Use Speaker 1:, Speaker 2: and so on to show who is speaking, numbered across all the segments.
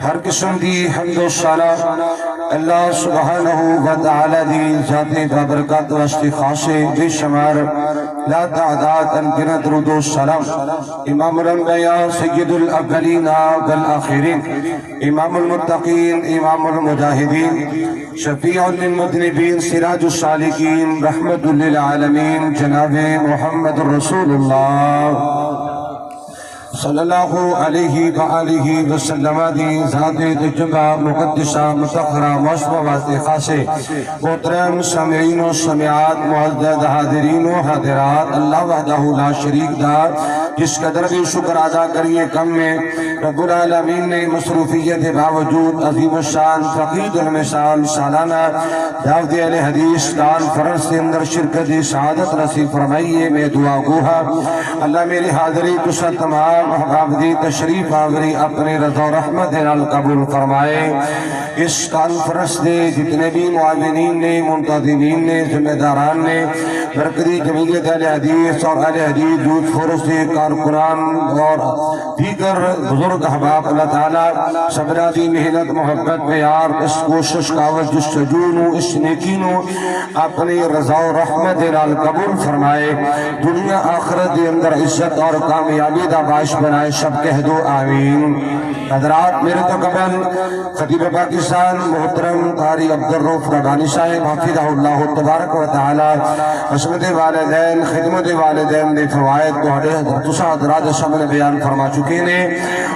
Speaker 1: ہر قسم دی حمد و ثنا اللہ سبحانہ و تعالی دی ذات بابرکات واسطے خاص بے شمار لا تعداد انگنت درود و سلام امام الانبیاء سید الاولین والآخرین امام المتقین امام المجاہدین شفیع للمذنبین سراج السالکین رحمت للعالمین جناب محمد رسول اللہ صلی اللہ علیہ وآلہ وسلم دی ذات جبہ مقدسہ متقرہ مصبہ واسطے خاصے محترم سامعین و سامعات معزز حاضرین و حاضرات اللہ وحدہ لا شریک دار جس قدر بھی شکر ادا کریے کم میں رب العالمین نے مصروفیت باوجود عظیم الشان فقید المثال سالانہ دعوت اہل حدیث کانفرنس کے اندر شرکت سعادت نصیب فرمائیے میں دعا گوہا اللہ میری حاضری تو تمام احباب دی تشریف آوری اپنے رضا و رحمت نال قبول فرمائے اس کانفرنس نے جتنے بھی معاونین نے منتظمین نے ذمہ داران نے برکتی جمعیت اہل حدیث اور اہل حدیث یوتھ فورس کے کارکنان اور دیگر بزرگ احباب اللہ تعالیٰ صبر دی محنت محبت پیار اس کوشش کاوش جستجونو اس نیکینو اپنی رضا و رحمت نال قبول فرمائے دنیا آخرت کے اندر عزت اور کامیابی دا باعث بنائے سب کہہ دو آمین حضرات میرے تو قبل خطیب پاکستان محترم قاری عبدالرؤف ربانی صاحب حفظہ اللہ تبارک و تعالی عصمت والدین خدمت والدین دے فوائد تو حضرات سامنے بیان فرما چکے نے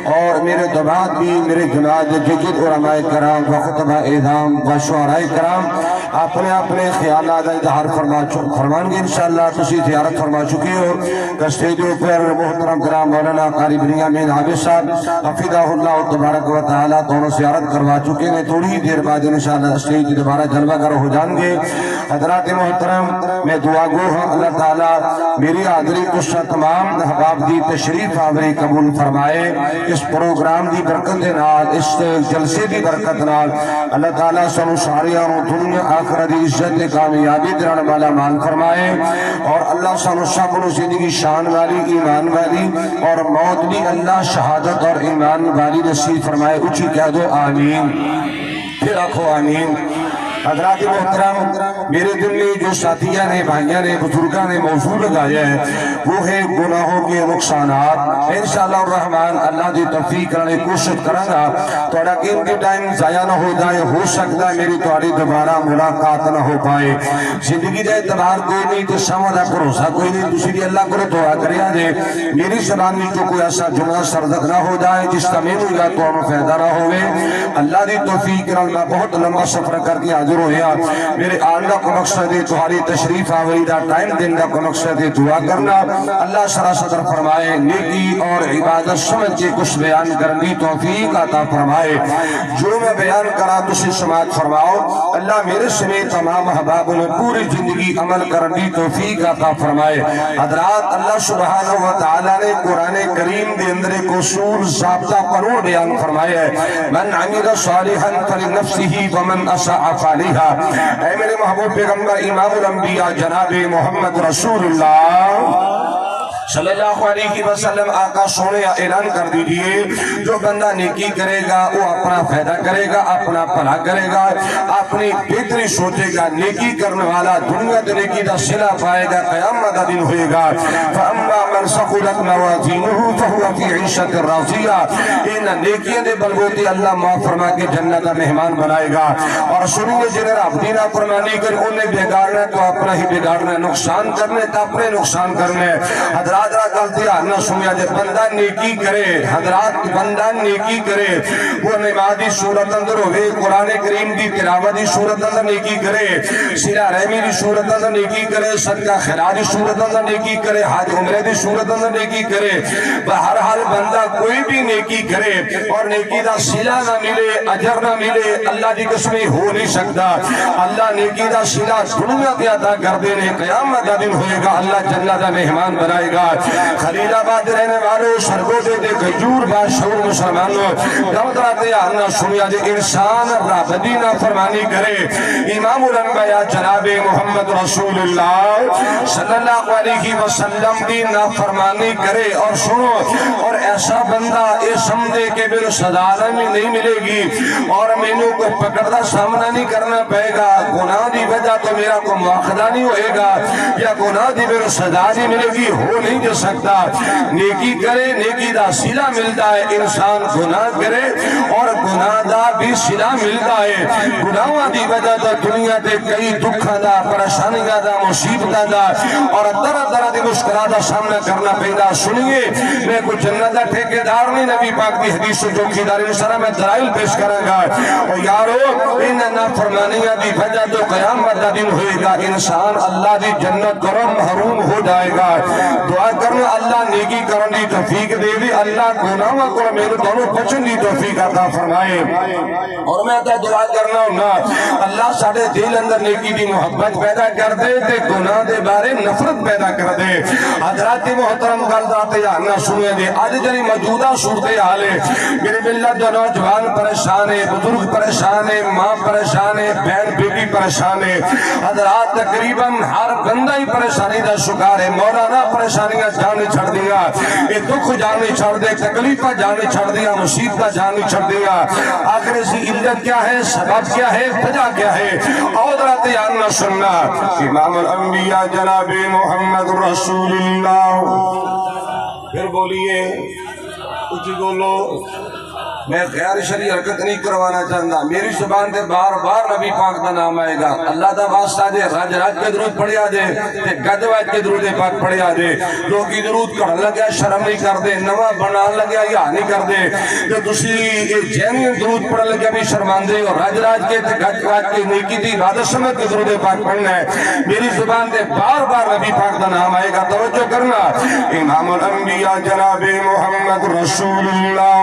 Speaker 1: اور میرے تو بعد بھی میرے جناب جگد علماء کرام و خطبہ اعظام و شعراء کرام اپنے اپنے خیالات اظہار فرمان گے انشاءاللہ تسی زیارت فرما چکے ہو اسٹیجوں پر محترم کرام مولانا قاری بنیامین عابد صاحب حفظہ اللہ تبارک و تعالی دونوں زیارت کروا چکے ہیں تھوڑی دیر بعد انشاءاللہ اسٹیج دوبارہ جلوہ گر ہو جان گے حضرات محترم میں دعا گو ہوں اللہ تعالی میری حاضری کو تمام احباب دی تشریف آوری قبول فرمائے اس پروگرام دی برکت نال اس جلسے دی برکت نال اللہ تعالی سنو ساریاں دنیا آخرت دی عزت کامیابی دران مالا مال فرمائے اور اللہ سنو سب زندگی شان والی ایمان والی اور موت بھی اللہ شہادت اور ایمان والی نصیب فرمائے اچھی کہہ دو آمین پھر آخو آمین حضرات محترم میرے دل میں جو ساتھیاں نے بھائیاں نے بزرگاں نے موضوع لگایا ہے وہ ہے گناہوں کے نقصانات انشاءاللہ الرحمن اللہ دی توفیق کرنے کوشش کروں گا تھوڑا قیمتی ٹائم ضائع نہ ہو جائے ہو سکتا ہے میری تمہاری دوبارہ ملاقات نہ ہو پائے زندگی دے اعتبار کوئی نہیں تو سمجھا بھروسہ کوئی نہیں دوسری اللہ کرو دعا کریا جے میری زبان میں جو کوئی ایسا جملہ سرزد نہ ہو جائے جس کا میں ہوگا تو ہمیں فائدہ نہ ہوئے اللہ دی توفیق کرنا بہت لمبا سفر کر کے حاضر ہویا میرے آلہ کو مقصد تمہاری تشریف آوریدہ ٹائم دینا کو مقصد دعا کرنا اللہ سرا صدر فرمائے نیکی اور عبادت سمجھ کے کچھ بیان کرنی توفیق عطا فرمائے جو میں بیان کرا تسی سماعت فرماؤ اللہ میرے سمیت تمام احباب نے پوری زندگی عمل کرنی توفیق عطا فرمائے حضرات اللہ سبحانہ و تعالی نے قرآن کریم دے اندر ایک اصول ضابطہ قانون بیان فرمایا ہے من عمل صالحا فلنفسه ومن اساء فعليها اے میرے محبوب پیغمبر امام الانبیاء جناب محمد رسول اللہ صلی اللہ علیہ وسلم آقا سونے اعلان کر دیجئے جو بندہ نیکی کرے گا وہ اپنا فائدہ کرے گا اپنا بھلا کرے گا اپنی بہتری سوچے گا نیکی کرنے والا دنیا دے نیکی دا صلہ پائے گا قیامت دا دن ہوئے گا فَأَمَّا مَنْ ثَقُلَتْ مَوَازِينُهُ فَهُوَ فِي عِيشَةٍ رَاضِيَةٍ ان نیکیاں دے بلبوتی اللہ معاف فرما کے جنت دا مہمان بنائے گا اور سنیے جنہیں رب دینا فرمانی کر انہیں بگاڑنا تو اپنا ہی بگاڑنا نقصان کرنے تو اپنے نقصان کرنے حضرات غلطی نہ سنیا جے بندہ نیکی کرے حضرات بندہ نیکی کرے وہ نمازی صورت اندر ہوئے قرآن کریم دی تلاوتی صورت اندر نیکی کرے صلہ رحمی دی صورت اندر نیکی کرے صدقہ خیرات دی صورت اندر نیکی کرے حج عمرے دی صورت اندر نیکی کرے بہرحال بندہ کوئی بھی نیکی کرے اور نیکی دا صلہ نہ ملے اجر نہ ملے اللہ دی قسمی ہو نہیں سکتا اللہ نیکی دا صلہ دنیا دے عطا کر دینے قیامت دا دن ہوئے گا اللہ جنت دا مہمان بنائے گا خلیل آباد رہنے والوں سرگو دے دے گجور باشعور مسلمانوں دمدراتے آنا سنیا دے انسان رابطی نہ فرمانی کرے امام الانبیاء جناب محمد رسول اللہ صلی اللہ علیہ وسلم دی نہ نافرمانی کرے اور سنو اور ایسا بندہ یہ سمجھے کہ میرے سزا بھی نہیں ملے گی اور مینوں کو پکڑنا سامنا نہیں کرنا پائے گا، گناہ دی وجہ تو میرا کو مواخذہ نہیں ہوئے گا یا گناہ دی میرے سزا نہیں ملے گی، ہو نہیں جا سکتا۔ نیکی کرے نیکی دا صلہ ملتا ہے، انسان گناہ کرے اور گناہ دا بھی صلہ ملتا ہے۔ گناہ دی وجہ تو دنیا تے کئی دکھا دا پریشانیاں دا مصیبتاں دا اور طرح طرح دی مشکلات دا سامنا کرنا پیدا۔ سنیے میں کوئی جنت دا ٹھیکیدار نہیں، نبی پاک دی حدیث سے چوکیداری انشاءاللہ میں دلائل پیش کروں گا۔ اور یارو ان نافرمانیاں دی وجہ تو قیامت دا دن ہوئے گا، انسان اللہ دی جنت کرو محروم ہو جائے گا۔ دعا کرنا اللہ نیکی کرنے دی توفیق دے دی، اللہ گناہوں کو میرے دونوں بچن دی توفیق عطا فرمائے۔ اور میں تو دعا کرنا ہوں نا اللہ ساڑھے دل اندر نیکی دی محبت پیدا کر دے تے گناہ دے بارے نفرت پیدا کر دے۔ حضرات محترم گلدات جاننا سنے دے، آج جنی موجودہ صورتحال ہے، میرے ملت جو نوجوان پریشان ہے، بزرگ پریشان ہے، ماں پریشان ہے، بہن بیٹی پریشان ہے، حضرات تقریباً ہر بندہ ہی پریشانی دا شکار ہے۔ مولانا پریشانیاں جانے چھڑ دیا، یہ دکھ جانے چھڑ دے، تکلیفہ جانے چھڑ دیا، مصیبتہ جانے چھڑ دیا۔ آخر اسی علت کیا ہے، سبب کیا ہے، وجہ کیا ہے؟ حضرات جاننا سننا امام الانبیاء جناب محمد رسول اللہ، پھر بولیے کچھ بولو۔ میں غیر شرعی حرکت نہیں کروانا چاہتا، میری زبان تے بار بار نبی پاک دا نام آئے گا، اللہ دا واسطہ دے رج رج کے درود پڑھیا دے تے گج وج کے درود پاک پڑھیا دے۔ لوگ درود کر لگیا شرم نہیں کر دے، نواں بنا لگیا یا نہیں کر دے، جو دوسری جینوین درود پڑھ لگیا بھی شرماندے اور رج رج کے تے گج وج کے نیکی دی عبادت سمجھ کے درود پاک پڑھنا ہے۔ میری زبان تے بار بار نبی پاک دا نام آئے گا، توجہ کرنا۔ امام الانبیاء جناب محمد رسول اللہ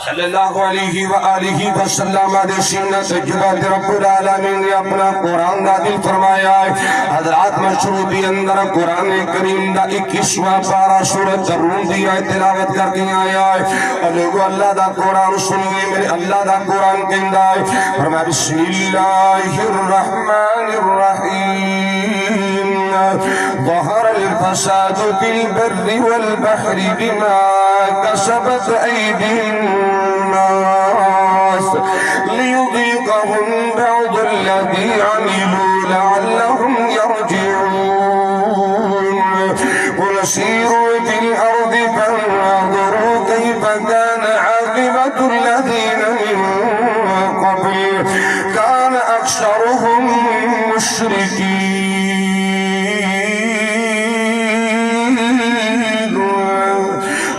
Speaker 1: صلی اللہ علیہ وآلہ وسلم دے سینہ تجربہ رب العالمین نے اپنا قرآن نازل فرمایا ہے۔ حضرات مشروطی اندر قرآن کریم دا 21واں پارہ سورۃ الروم دی آیت تلاوت کر کے آیا ہے۔ اور لوگو اللہ دا قرآن سنیے، میرے اللہ دا قرآن کہندا ہے، فرمایا بسم اللہ الرحمن الرحیم ظہر الفساد فی البر والبحر بما کسبت ایدی الناس لیذیقہم بعض الذی عملوا لعلہم یرجعون قل سیروا فی الارض فانظروا کیف کان عاقبۃ الذین من قبل کان اکثرہم مشرکین۔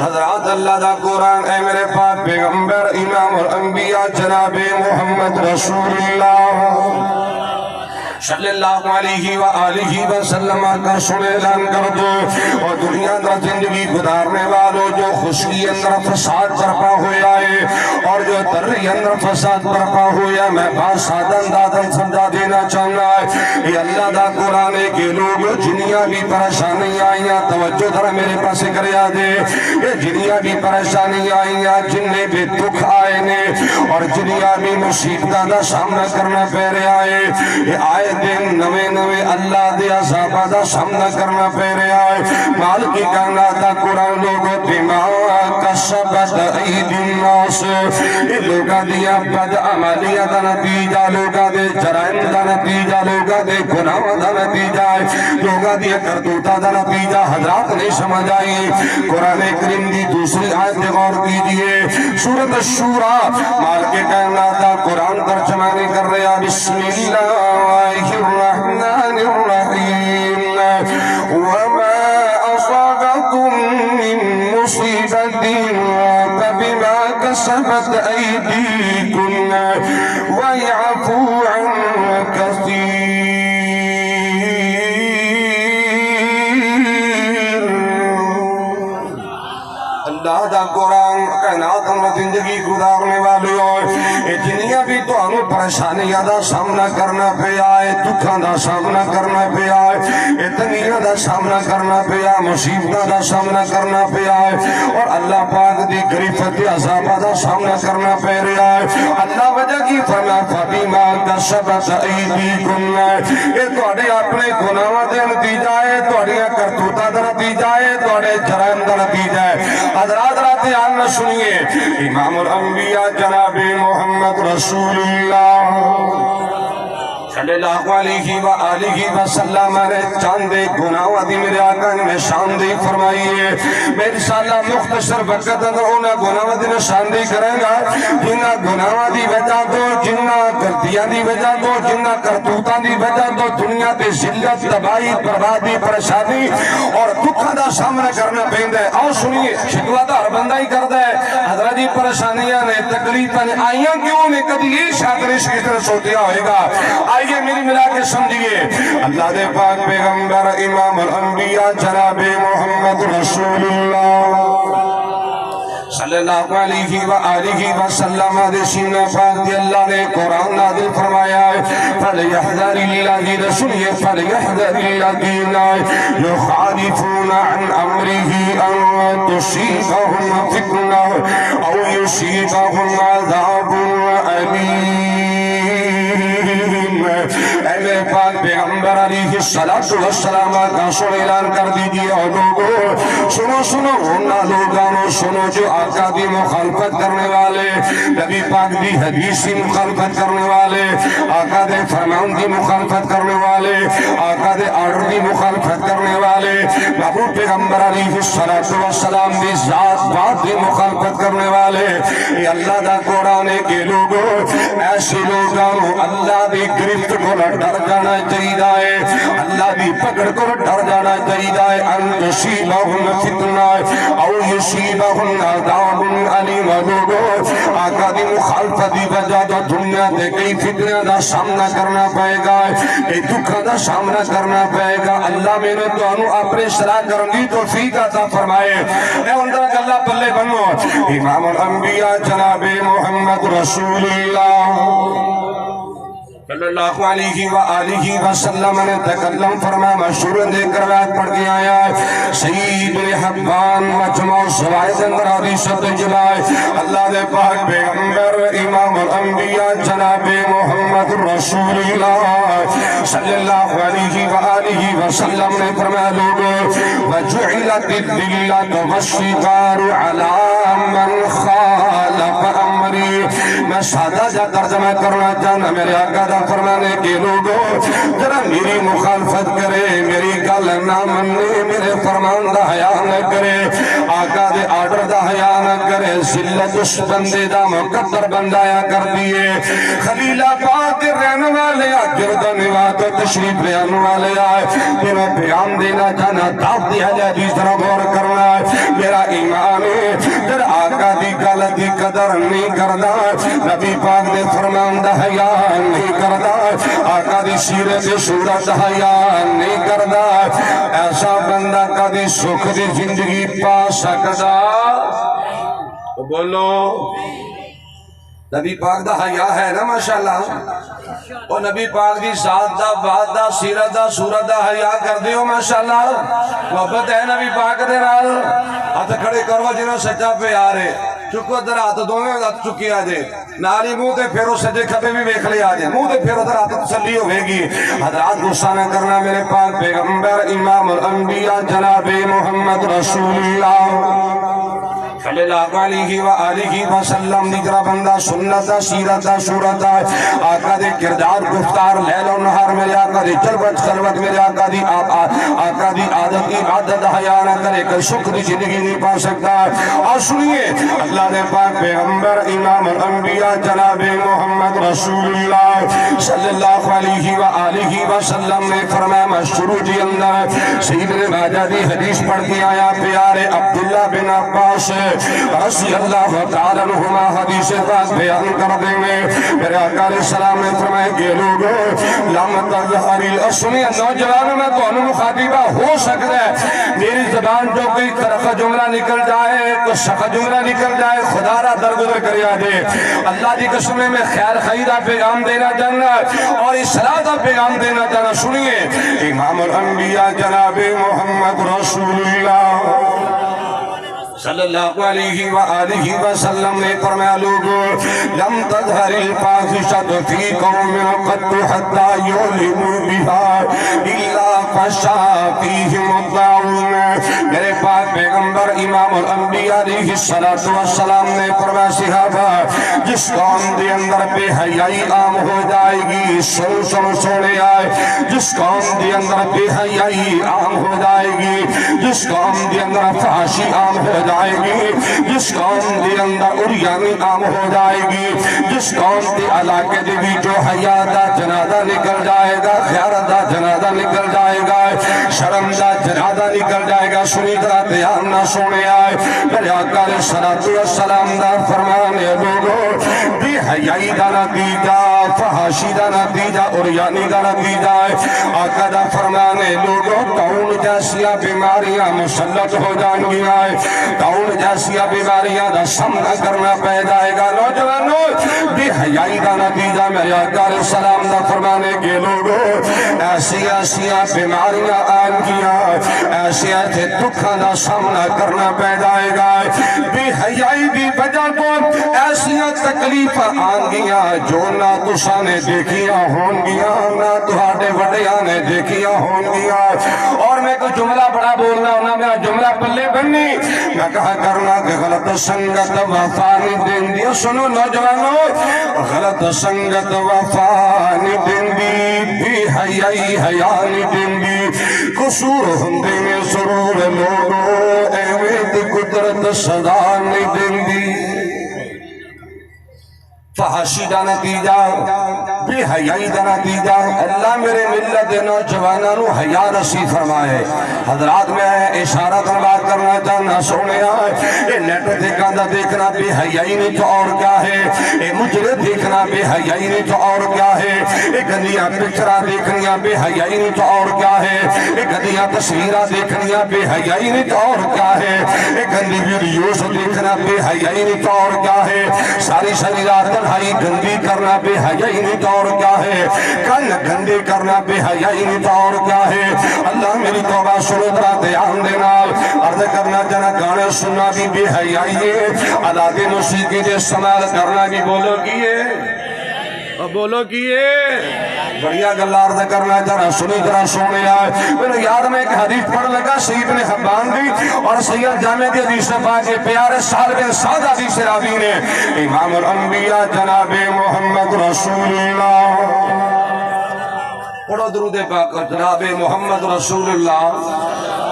Speaker 1: حضرات اللہ دا قرآن اے میرے پاک پیغمبر امام الانبیاء جناب محمد رسول اللہ صلی اللہ علیہ وآلہ وسلم کا سن اعلان کر دو۔ اور دنیا کا زندگی گزارنے والوں جو خشکی اندر فساد برپا ہویا ہے اور جو تری اندر فساد برپا ہویا، میں بات سادہ اندازن سمجھا دینا چاہنا ہے۔ یہ اللہ دا قرآن ہے کہ لوگ جنیاں بھی پریشانی آئیاں، توجہ ذرا میرے پاس کریا دے، یہ جنیاں بھی پریشانی آئیاں، جنہیں بھی دکھ آئے نے اور جنیاں بھی مصیبتاں دا سامنا کرنا پہ رہا ہے، یہ آئے دن نوے نوے اللہ دے عذابہ دا سامنا کرنا پہ رہا ہے۔ مال کی کائنات دا قرآن لوگوں دماغ کسبت ایدی الناس، یہ لوگا دیا بد عملیہ دا نتیجہ، لوگا دے جرائم دا نتیجہ، لوگا دے گناہ دا نتیجہ، لوگا دیا کردوتا دا نتیجہ۔ حضرات نہیں سمجھ آئی قرآن کریم دی دوسری آیت غور کیجئے، سورۃ الشورى مال کے کائنات دا قرآن ترجمانی کر رہا، بسم اللہ الرحمن الرحیم وما اصابکم من مصیبت فبما کسبت ایدیکم ویعفو عن کثیر۔ اللہ دا قرآن کائنات میں زندگی گزارنے والے اور جنیاں بھی تو ہمیں پریشانیاں دا سامنا کرنا پیا ہے، دکھاں دا سامنا کرنا پیا ہے، اتنیاں دا سامنا کرنا پیا، مصیبتاں دا سامنا کرنا پیا ہے، اور اللہ پاک دی گریفت عذابہ دا سامنا کرنا پہ رہا ہے۔ اللہ وجہ کی فرما فبما کسبت ایدیکم، یہ تہاڈے اپنے گناہاں دے نتیجہ ہے، تہاڈیاں کرتوتاں دا نتیجہ ہے، تہاڈے جرائم دا نتیجہ ہے۔ حضرات رات آن نہ سنیے، امام الانبیاء جناب محمد رسول اللہ صلی اللہ علیہ وآلہ وسلم نے چاندے گناہ دی میرے آقا نے شاندی فرمائیے۔ میں انشاءاللہ مختصر وقت اندر انہاں گناہ دی شاندی کریں گا جنہ گناہ دی وجہ تو، جنہ غلطیاں دی وجہ تو، جنہ کرتوتاں دی وجہ تو دنیا تے ذلت، تباہی، بربادی، پریشانی اور دکھاں دا سامنا کرنا پیندا ہے۔ آؤ سنیے، شکوہ تو ہر بندہ ہی کردا ہے، حضرت جی پریشانیاں نے، تکلیفاں نے آئیاں کیوں نے، کبھی یہ شاطرش کی طرح سوچیا ہوئے گا۔ آئیے میری ملا کے سمجھئے، اللہ دے پاک پیغمبر امام الانبیاء جناب محمد رسول اللہ صلی اللہ علیہ وآلہ وسلم دے سینہ پاک دی اللہ نے قرآن نازل فرمایا ہے، فَلْيَحْذَرِ الَّذِينَ سُنِيَ فَلْيَحْذَرِ الَّذِينَ يُخَالِفُونَ عَنْ أَمْرِهِ أَن تُصِيبَهُمْ فِتْنَةٌ أَوْ يُصِيبَهُمْ عَذَابٌ أَلِيمٌ۔ اے میرے پاک پیغمبر علیہ السلام کا سن اعلان کر دیجئے، اور لوگوں سنو سنو ہونا لوگانو سنو، جو آقا دی مخالفت کرنے والے، نبی پاک دی حدیث کی مخالفت کرنے والے، آقا دے فرمان کی مخالفت کرنے والے، آقا دے آرڈر کی مخالفت کرنے والے، محبوب پیغمبر علیہ السلام دی ذات بات کی مخالفت کرنے والے، یہ اللہ دا قرآن کے لوگوں ایسے لوگانو اللہ دی گرفت کو ڈر جانا چاہیے، اللہ دی پکڑ کو ڈر جانا چاہیے، ان تصیبہم فتنہ او یصیبہم عذاب علیم۔ لوگوں آقا دی مخالفت دی وجہ تو دنیا دے کئی فتنہ دا سامنا کرنا پائے گا، کئی دکھا دا سامنا کرنا پائے گا۔ اللہ میں نے تو انہوں اپنے صلاح کرنگی توفیق عطا فرمائے۔ اے اندر اللہ پلے بنو، امام الانبیاء جناب محمد رسول اللہ صلی اللہ علیہ وآلہ وسلم نے تکلم فرما مشہور دے کر روایت پڑھ کے آیا ہے، سید بن حبان مجموع زوائد اندر حدیث جلائے، اللہ دے پاک پیغمبر امام الانبیاء جناب محمد رسول اللہ صلی اللہ علیہ وآلہ وسلم نے فرمایا، لوگوں وجعلت الذلۃ والصغار علی من خالف امری۔ میں سادہ جا ترجمہ کرنا چاہنا، میرے آقا دا فرمانے کے لوگوں ذرا میری مخالفت کرے، میری گل نہ مننے، میرے فرمان دا حیا نہ کرے، آقا دے آرڈر دا حیا نہ کرے، ذلت اس بندے دا مقدر بندایا کر دیے۔ خلیل آباد کے رہنے والے گردن نوات و تشریف لے آنے والے آئے، میں بیان دینا چاہنا، دعوت دی حدیث ذرا غور کرنا ہے، میرا ایمان ہے ذرا آقا دی گل دی قدر نہیں کردا، نبی پاک دے فرمان دا حیا نہیں کردا، آقا دی سیرت صورت حیا نہیں کردا، ایسا بندہ کدی سکھ دی زندگی پا سکدا؟ بولو نبی پاک دا حیا ہے نا ماشاءاللہ، اور نبی پاک دی ذات دا بات دا سیرت دا صورت دا حیا کر دیو ماشاءاللہ، محبت ہے نبی پاک دے نال۔ ہاتھ کھڑے کرو جنہوں سچا پیار ہے، چکو در ہاتھ دوویں ہاتھ چکی آجے، نالی منہ تے پھیرو سجے کھبے بھی ویکھ لے آجے، منہ تے پھیرو در ہاتھ تسلی ہوئے گی۔ حضرات غصہ نہ کرنا، میرے پاک پیغمبر امام الانبیاء جناب محمد رسول اللہ صلی اللہ علیہ وآلہ وسلم نگرہ بندہ سنتا سیرتا صورتا آقا دے کردار گفتار لیل و نہار میرے آقا دی جلوت خلوت میرے آقا دی عادت عبادت حیا نہ کرے، کل شکر زندگی نہیں پا سکتا۔ اور سنیے اللہ دے پاک پیغمبر امام الانبیاء جناب محمد رسول اللہ صلی اللہ علیہ وآلہ وسلم نے فرمایا مشروع جی اندر سیدنا ماجہ دی حدیث پڑھ کے آیا، پیارے عبداللہ بن عباس رضی اللہ تعالی عنہما حدیث پاک بیان کر دیں گے. میرے آقا علیہ السلام نے فرمایا کہ لوگوں لم تظہر الاسمی نوجوانوں میں تو مخاطبہ ہو سکتا ہے میری زبان جو کوئی طرف جملہ نکل جائے تو شخ جملہ نکل جائے خدا را درگزر کریا دے. اللہ دی قسم میں خیر خیرہ پیغام دینا چاہنا اور اصلاح کا پیغام دینا چاہنا. سنیے امام الانبیاء جناب محمد رسول اللہ صلی اللہ علیہ وآلہ وسلم نے فرمایا لوگوں لم تظہر الفاحشۃ فی قوم قط حتی یعلنوا بها الا فشا فیہم الطاعون. میرے پاک پیغمبر امام الانبیاء علیہ السلام نے فرمایا صحابہ جس قوم دے اندر بے حیائی عام ہو جائے گی سن سونے آئے جس قوم دے اندر بے حیائی عام ہو جائے گی جس قوم دے اندر فحاشی عام ہو جائے گی جس قوم دے اندر اریانی عام ہو جائے گی جس قوم دے علاقے دے بھی جو حیا دا جنازہ نکل جائے گا خیر دا جنازہ نکل جائے گا شرم دا جنازہ نکل جائے گا. سنی طرح دھیان نہ سونے آئے میرے آقا علیہ السلام دا فرمانے لوگوں بے حیائی دا نتیجہ فحاشی دا نتیجہ اریانی دا نتیجہ آقا دا فرمانے لوگوں طاعون جیسیاں بیماریاں مسلط ہو جائیں گی طاعون جیسیاں بیماریاں دا سامنا کرنا پہ جائے گا. نوجوانوں بے حیائی دا نتیجہ میرے آقا علیہ السلام دا فرمانے کے لوگوں ایسیاں بیماریاں آن گیا ایسیاں تھے دکھاں دا سامنا کرنا پہ جائے گا. بے حیائی دی وجہ تو ایسیاں تکلیف آن گیا جو نہ تساں نے دیکھیاں ہون گیا نہ تہاڈے وڈیاں نے دیکھیاں ہون گیا. اور میں کوئی جملہ بڑا بولنا ہونا میں جملہ پلے بننی میں کہا کرنا کہ غلط سنگت وفا نہیں دین دی. سنو نوجوانوں غلط سنگت وفا نہیں دین دی بے حیائی حیا نہیں دین دی قصور ہندے میں ضرور لوگوں احمد قدرت صدا نہیں دین دی. فحاشی دا نتیجہ بے حیائی دا نتیجہ اللہ میرے ملت نوجوانوں نو حیا نصیب فرمائے. حضرات میں اشارہ بات کرنا چاہنا سونے آئے نیٹ دیکھنا دیکھنا بے حیائی نہیں تو اور کیا ہے مجرے دیکھنا بے حیائی نہیں تو اور کیا ہے گندیاں پکچرہ دیکھنیاں بے حیائی نہیں تو اور کیا ہے گندیاں تصویرہ دیکھنیاں بے حیائی نہیں تو اور کیا ہے گندی ویڈیوز دیکھنا بے حیائی نہیں تو اور کیا ہے ساری رات تنہائی گندی کرنا بے حیائی نہیں تو اور کیا ہے کن گندی کرنا بے حیائی نہیں تو اور کیا ہے. اللہ میری توبہ سنو ذرا دھیان دینا عرض کرنا جنا گانے سننا بھی بے حیائی ہے آلات موسیقی دے استعمال کرنا بھی بولو کیے بولو کیے بڑھیا گل عرض کرنا جنا سنی طرح سونے آئے. میرے یاد میں ایک حدیث پڑھ لگا سید بن حبان دی اور سید جامع دی حدیث پاک کے پیارے سال بن سعد حدیث راوی نے امام الانبیاء جناب محمد رسول اللہ پڑھو درود پاک جناب محمد رسول اللہ.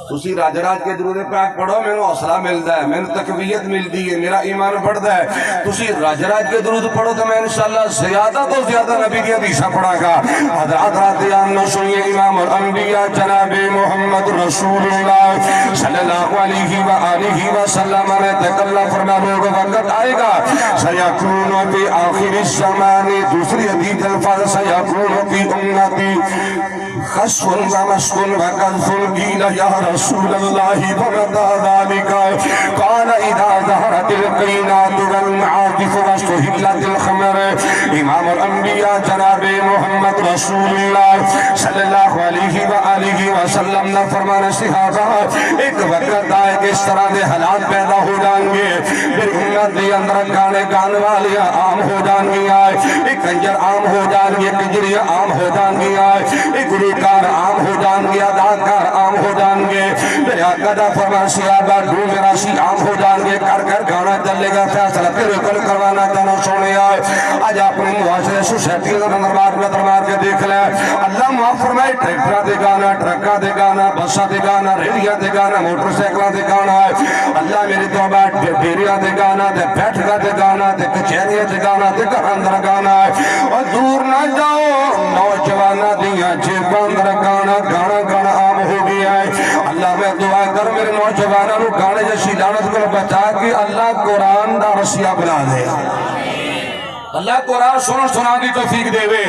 Speaker 1: تسی راج کے درود پاک پڑھو میں نے حوصلہ ملتا ہے میں نے تقویت ملتی ہے میرا ایمان بڑھتا ہے. تسی راج کے درود پڑھو تو میں انشاءاللہ زیادہ تو زیادہ نبی کی حدیثہ پڑھا گا. حضرات راتیان نو سنیے امام الانبیاء جناب محمد رسول اللہ صلی اللہ علیہ وآلہ وسلم نے تکلہ فرما لوگ وقت آئے گا سیکون فی آخر الزمان دوسری حدیث الفاظ سیکون فی امتی خصف و مسکن و قذف قیل یا رسول اللہ ومدى ذلك قال اذا ظهرت القینات والمعاطف واستحلت الخمر. امام الانبیاء جناب محمد رسول اللہ صلی اللہ علیہ وآلہ وسلم نے فرمانا صحابہ ایک وقت آئے کہ اس طرح دے حالات پیدا ہو جائیں گے پھر امت دے اندر گانے گانے والیاں عام ہو جائیں گی ایک کنجر عام ہو جائیں گے کنجریاں عام ہو جائیں گی ایک گلوکار عام ہو جائیں گے اداکار عام ہو جائیں گے. میرے آقا دا فرمان صحابہ ڈھول راشی عام ہو جائیں گے کر کر گانا چلے گا فیصلہ پھر کل کروانا چاہنا سونے آئے. آج اپنے معاشرے سوسائٹی کا دربار کے دیکھ لیں اللہ معاف فرمائے ٹریکٹرہ دے گانا ٹرکہ دے گانا بسہ دے گانا ریڈیاں دے گانا موٹر سائیکلہ دے گانا اللہ میری توبہ ڈیریاں دے گانا دے بیٹھگاہ دے گانا دے کچھیریاں دے گانا دے گھراندر گانا اور دور نہ جاؤ نوجوانہ دیاں جیباندر گانا گانا گانا عام ہو گیا ہے. اللہ میں دعا کر میرے نوجوانوں گانے جیسی لعنت کو بندہ رسیہ بنا دے اللہ قرآن سنا دی توفیق دے وے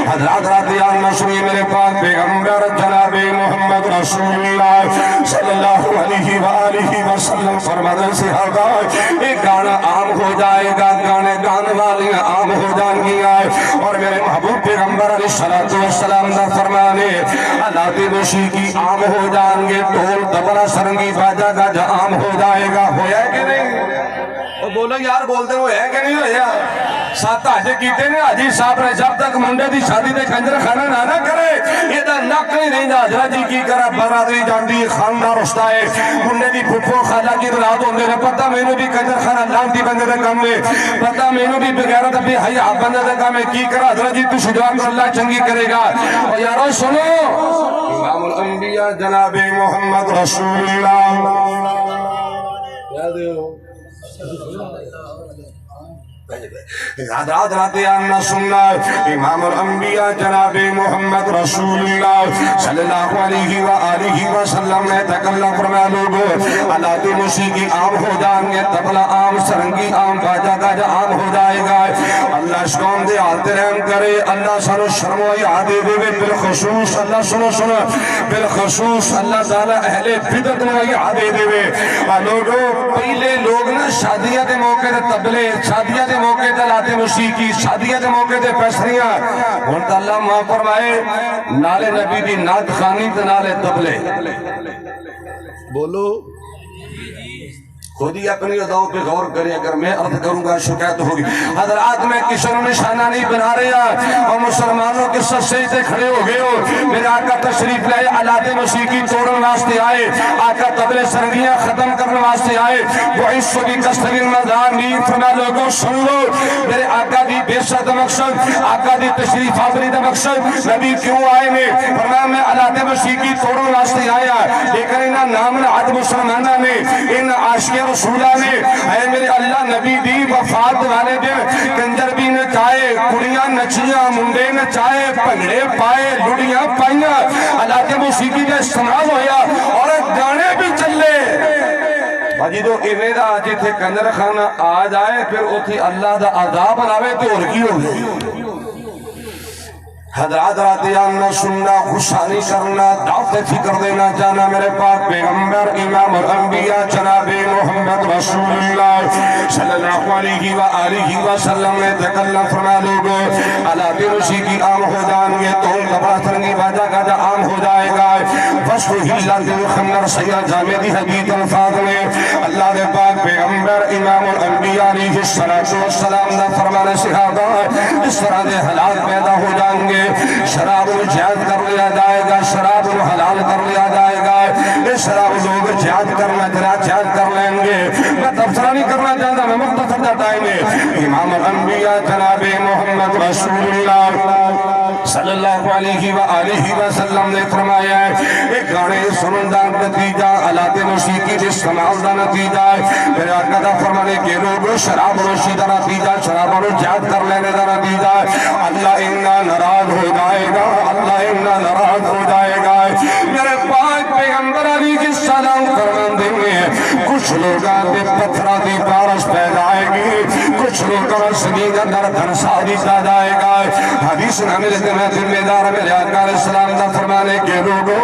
Speaker 1: حضرات راتیان نشری میرے پاک پیغمبر جناب محمد رسول اللہ صلی اللہ علیہ وآلہ وسلم فرماتے صحابہ ایک گانا عام ہو جائے گا گانے گانے والیاں عام ہو جائیں گی اور میرے محبوب پیغمبر علیہ السلام دا فرمانے اللہ دی موسیقی عام ہو جائیں گے ڈھول طبلہ سرنگی باجا گاج عام ہو جائے گا ہویا ہے کہ نہیں بولو یار بولتے ہو ہے کہ نہیں ہویا ساتھ آجے کیتے نے حاجی صاحب نے جب تک منڈے دی شادی دے کنجر خانہ نہ کرے یہ دا نک نہیں رہی دا حضرت جی کی کرا برادری جاندی خاندار رشتہ ہے منڈے دی پھپھو خالہ کی رات ہوندے نے پتہ میں نے بھی کنجر خانہ لانتی بندے دے کام میں پتہ میں نے بھی بغیرت بھی حیا بندے دے کام میں کی کرا حضرت جی تو شجاع کر اللہ چنگی کرے گا اور یارو سنو امام الانبیاء جناب محمد رسول اللہ یاد ہو حضرات راتیان سننا امام الانبیاء جناب محمد رسول اللہ صلی اللہ علیہ وآلہ وسلم نے تکلم فرمایا لوگو آلات موسیقی عام ہو جائیں گے طبلہ عام سرنگی عام باجا گاجا عام ہو جائے گا اللہ اس قوم دے آتے رحم کرے اللہ سنو شرم و یادے دے بالخصوص اللہ سنو بالخصوص اللہ تعالیٰ اہل بدت و یادے دے لوگو پہلے لوگ نا شادیاں دے موقع دے طبلے شادیاں دے موقع دے لاتے موسیقی شادیاں دے موقع دے پیسریاں انتا اللہ ماں فرمائے نالے نبی دی ناد خانی تے نالے طبلے بولو خود ہی اپنی اداؤں پہ غور کریں اگر میں عرض کروں گا شکایت ہوگی حضرات میں کسی نے نشانہ نہیں بنا رہا اور مسلمانوں کے سب سجدے کھڑے ہو گئے ہو میرے آقا تشریف لائے آلات موسیقی توڑن واسطے آئے آقا طبلے سرنگیاں ختم کرنے واسطے آئے وہ عیسو بھی کستر المدان میر فرما لوگوں سن لو میرے آقا دی بیشت مقصد آقا دی تشریف آبری دا مقصد نبی کیوں آئے میں فرما میں آلات موسیقی توڑن واسطے آیا لیکن انہا نام عد مسلمانہ نے ان عاشق رسولہ نے اے میرے اللہ نبی دی وفات والے دن کنجر بھی نچائے کڑیاں نچیاں منڈے نچائے پنگڑے پائے لڑیاں پائیاں اللہ کے موسیقی کا استعمال ہویا اور گانے بھی چلے باجی دو ایوے دا آجی تھے کنجر خانہ آ جائے پھر اتھی اللہ دا عذاب بناوے تو اور کی ہوگی حضرات راتیان نہ سننا خوشانی کرنا دعوت فکر دینا جانا میرے پاک پیغمبر امام الانبیاء جناب محمد رسول اللہ صلی اللہ علیہ وآلہ وسلم نے تکلم فرما لوگو آلات موسیقی عام ہو جائیں گے تو طبلہ سرنگی باجا گاجا عام ہو جائے گا فسو ہیلا دل خمر سید جامعی حدیث الفاظ میں اللہ دے پاک پیغمبر امام الانبیاء علیہ السلام نے فرمانے صحابہ اس طرح دے حالات پیدا ہو جائیں گے شراب جہاد کر لیا جائے گا شراب حلال کر لیا جائے گا اس شراب لوگ جہاد کرنا جہاد کر لیں گے میں تبصرہ نہیں کرنا چاہتا میں مختصر دا ٹائم ہے امام الانبیاء جناب محمد رسول اللہ صلی اللہ علیہ وآلہ وسلم نے فرمایا ہے ایک گانے سنن دا نتیجہ آلات موسیقی کے استعمال دا نتیجہ ہے میرے آقا دا فرمانے کے لوگ شراب نوشی دا نتیجہ شراب جہاد کر لینے دا نتیجہ اللہ انہا ناراض ہو جائے گا اللہ انہا ناراض ہو جائے گا میرے پاک پیغمبر علیہ السلام فرمان دیں گے کچھ لوگاں دے پتھرہ دی بارش پیدا آئے گی کچھ لوگاں سنید اندر دھنساری پیدا آئے گا حدیث نامی لیتے میں ذمہ دار میرے آقا علیہ السلام دا فرمانے کے لوگوں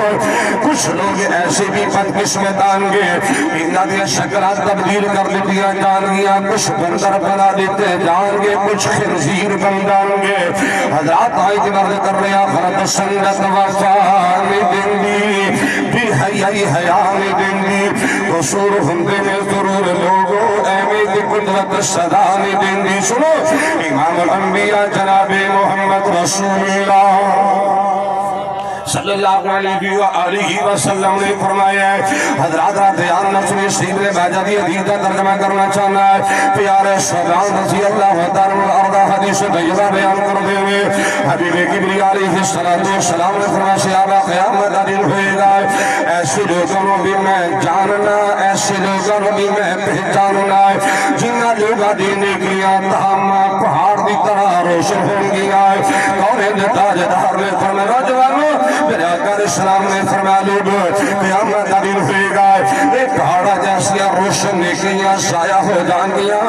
Speaker 1: کچھ لوگ ایسے بھی بدقسمت آنگے انہاں دیا شکلات تبدیل کر لیتیاں جان گیا کچھ بندر بنا دیتے جان گے کچھ خنزیر بن جان گے حضرات آئی کی مرد کر رہا خلط سنگت وفانی دن دی بھی حیائی حیانی دن دی قصور ہندے میں ضرور لوگوں ایمی دی قدرت صدانی دن دی سنو امام الانبیاء جناب محمد رسول اللہ صلی اللہ علیہ وآلہ وسلم نے فرمایا ہے حضرات راتیان نفسنی سیدر باجہ دی حدیث کا ترجمہ کرنا چاہنا ہے پیارے سبحان رضی اللہ تعالیٰ ارضا حدیث طیبہ بیان کرتے ہوئے حبیب کبریا علیہ السلام نے فرمایا صحابہ قیامت کا دن ہوئے گا ایسے لوگوں بھی میں جاننا ایسے لوگوں بھی میں پہچاننا جنہ لوگوں دی نیکیاں تمام پہاڑ دی طرح روشن ہوں گیا کون ہے تاجدار نے فرمایا نوجوانوں میرے آقا اسلام نے فرمایا لوگوں قیامت کا دن ہوئے گا ایک پہاڑا جیسی روشن نیکیاں سایہ ہو جان گیا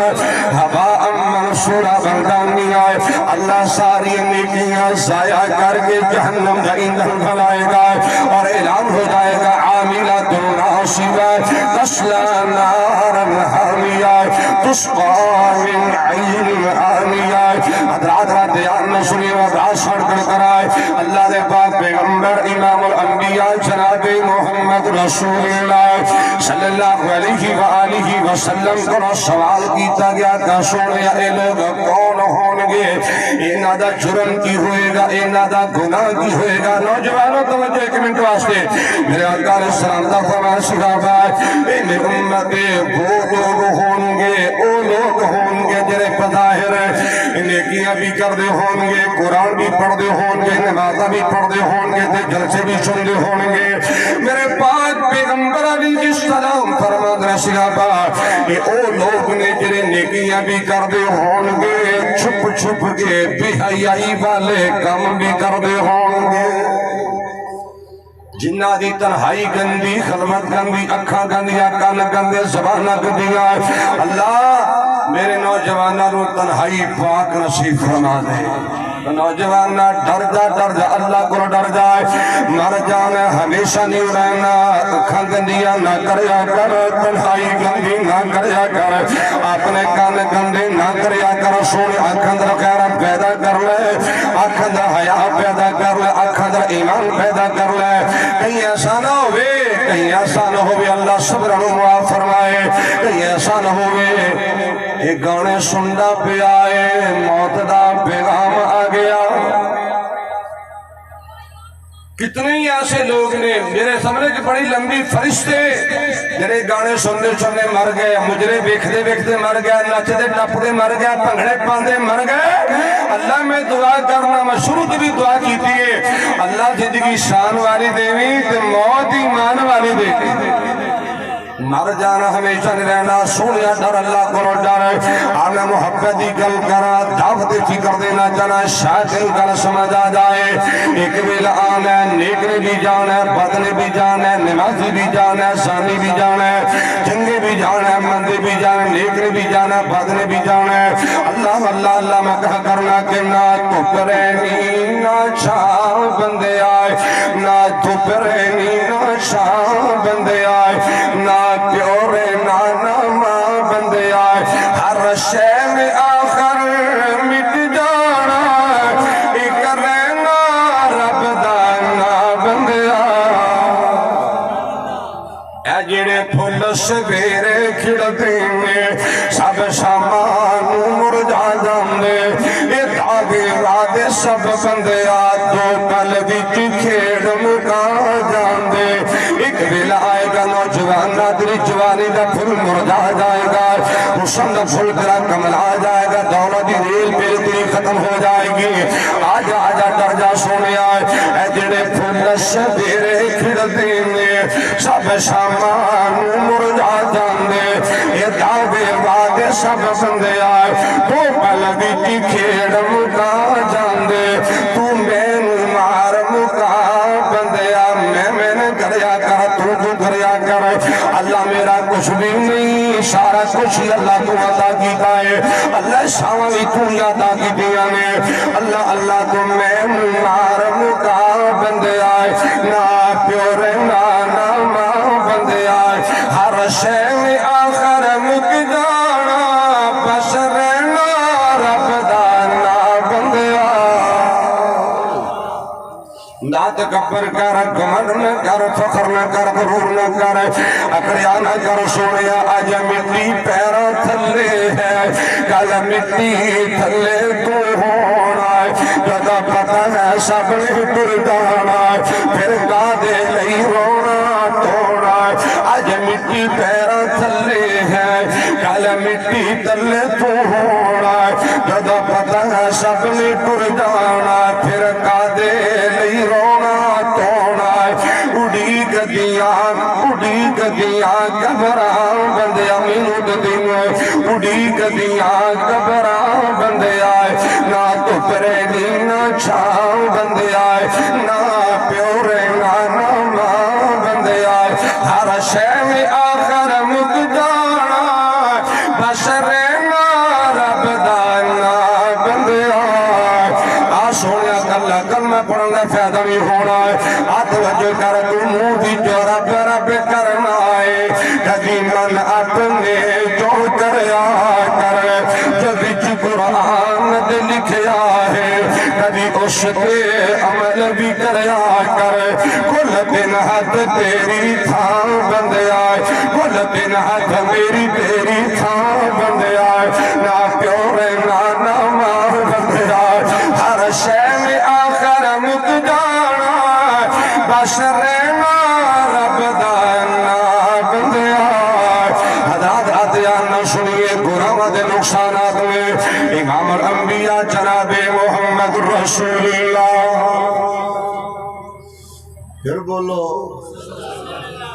Speaker 1: ہوا منصورہ بن جان گیا اللہ ساری نیکیاں ضائع کر کے جہنم کا ایندھن بنائے گا اور اعلان ہو جائے گا عاملۃ ناصبہ تصلی نارا حامیہ تسقی من عین آنیہ حضرات دھیان میں سنیے اور راز پڑھ کر کرائے اللہ دے پاک پیغمبر امام الانبیاء جناب محمد رسول اللہ صلی اللہ علیہ وآلہ وسلم کو سوال کیتا گیا کہ سونے اے لوگ کون ہوں گے انہاں دا جرم کی ہوئے گا انہاں دا گناہ کی ہوئے گا نوجوانوں توجہ ایک منٹ واسطے میرے آقا علیہ السلام دا فرمان صحابہ ان امت وہ لوگ ہوں گے وہ لوگ ہوں گے جنہیں بظاہر نیکیاں بھی کردے ہوں گے قرآن بھی پڑھدے ہوں گے نمازہ بھی پڑھدے ہوں گے جلسے بھی سندے ہوں گے میرے پاک پیغمبر علیہ السلام فرمان صحابہ کہ وہ لوگ نے جنہیں نیکیاں بھی کردے ہوں گے چھپ چھپ کے بے حیائی والے کام بھی کردے ہوں گے جنہ دی تنہائی گندی خلوت گندی اکھاں گندیاں کان گندے زبانہ گندیاں اللہ میرے نوجوانہ رو تنہائی پاک نصیب فرما دے نوجوانہ ڈر جا اللہ کو ڈر جائے مر جانا ہمیشہ نہیں رہنا اکھاں گندیاں نہ کریا کر تنہائی گندی نہ کریا کر اپنے کان گندے نہ کریا کر سونے اکھاں در غیرت پیدا کر لے اکھاں در حیا پیدا کر لے اکھاں در ایمان پیدا کر لے کہیں ایسا نہ ہوئے کہیں ایسا نہ ہوئے اللہ صبر و معاف فرمائے کہیں ایسا نہ ہوئے ایک گانے سنڈا پہ آئے موت دا پیغام آ گیا کتنے ہی ایسے لوگ نے میرے سامنے کی بڑی لمبی فرشتے جنہیں گانے سننے سننے مر گئے مجرے بیکھتے بیکھتے مر گئے نچدے ٹپدے مر گئے پنگڑے پاندے مر گئے اللہ میں دعا کرنا میں شروع کی بھی دعا کی تھی اللہ زندگی شان والی دیوی تے موت ایمان والی دیوی مر جانا ہمیشہ نہیں رہنا سونیا ڈر اللہ کو ڈر آنا محبتی گل کرا دعوت فکر دینا جانا شاید ان کا سمجھ آ جائے ایک ویل آنا ہے نیک نے بھی جانا ہے بد نے بھی جانا ہے نمازی بھی جانا ہے سانی بھی جانا ہے چنگے بھی جانا ہے مندے بھی جانا ہے نیک نے بھی جانا ہے بد نے بھی جانا ہے اللہ اللہ اللہ میں کہا کرنا کہ نہ تو پرینی نہ چھاں بندے آئے نہ تو پرینی نہ چھاں بندے آئے نہ پیورے نانا ماں بندے آئے ہر شے میں آخر مٹ جانا ایک رہنا رب دانا بندے آئے اے جڑے پھول سویرے کھڑتے میں سب سامان مرجا جاندے اے دعوے وعدے سب بندے آئے دو پل وچ کھیڑ مکا جاندے ایک ویلا آئے گا نوجوانہ تیری جوانی دا پھول مرجا جائے گا حسن دا پھول تیرا کمل آ جائے گا دولت دی ریل پھر تیری ختم ہو جائے گی آجا آجا ڈر جا سونے آئے اے جڑے پھول سویرے کھڑتے میں سب سامان مرجا جاندے اے دعوے وعدے سب بندے آئے تو پل وچ کھیڑ مکا جاندے تو مینوں مار مکا بندے آ میں نے کریا کر تو کریا کر اللہ میرا کچھ بھی نہیں سارا کچھ ہی اللہ تو عطا کیتا ہے اللہ شاہ بھی تو عطا کی دیا نے اللہ اللہ تو میں مار مکا بندے آئے نہ پیورے نہ ماں بندے آئے ہر شے میں آخر مک جانا بس رہنا رب دانا بندے آئے نہ تکبر کر گمن نہ کر فخر نہ کر غرور نہ کر اکڑیا نہ کر سونیا آج مٹی پیرا تھلے ہے کل مٹی تھلے تو ہونا جدا پتہ ہے سب نے تر جانا پھر کا دے لئی رونا توڑا آج مٹی پیرا تھلے ہے کل مٹی تھلے تو ہونا جدا پتہ ہے سب نے ٹر جانا پھر کادے لئی رونا تونا اڑی گدیاں گھبراں بندیا مینوں دین اڑی گدیاں گھبراں بندیا نہ تپرے دی نہ چھاؤں بندیا نہ پیو رہنا نہ ماں بندیا ہر شے میں آخر مک جانا بس رہنا رب دا بندیا سونے کلا کلمہ پڑھنا فائدہ نہیں ہونا ہاتھ وجہ کر تو منہ بھی جو رب رب کرنا ہے کبھی من اپنے جو کریا کر جب قرآن دے لکھیا ہے کبھی اس کے عمل بھی کریا کر کل دن ہاتھ تیری تھاں بندیا کل دن ہاتھ میری تیری تھاں بندیا نہ پیو رہنا نہ ماں بندیا ہر شے میں آخر مک جانا بس رہنا رب دا بندیا حضرات نہ سنیے گناہ دے نقصانات میں امام الانبیاء جناب محمد رسول اللہ پھر بولو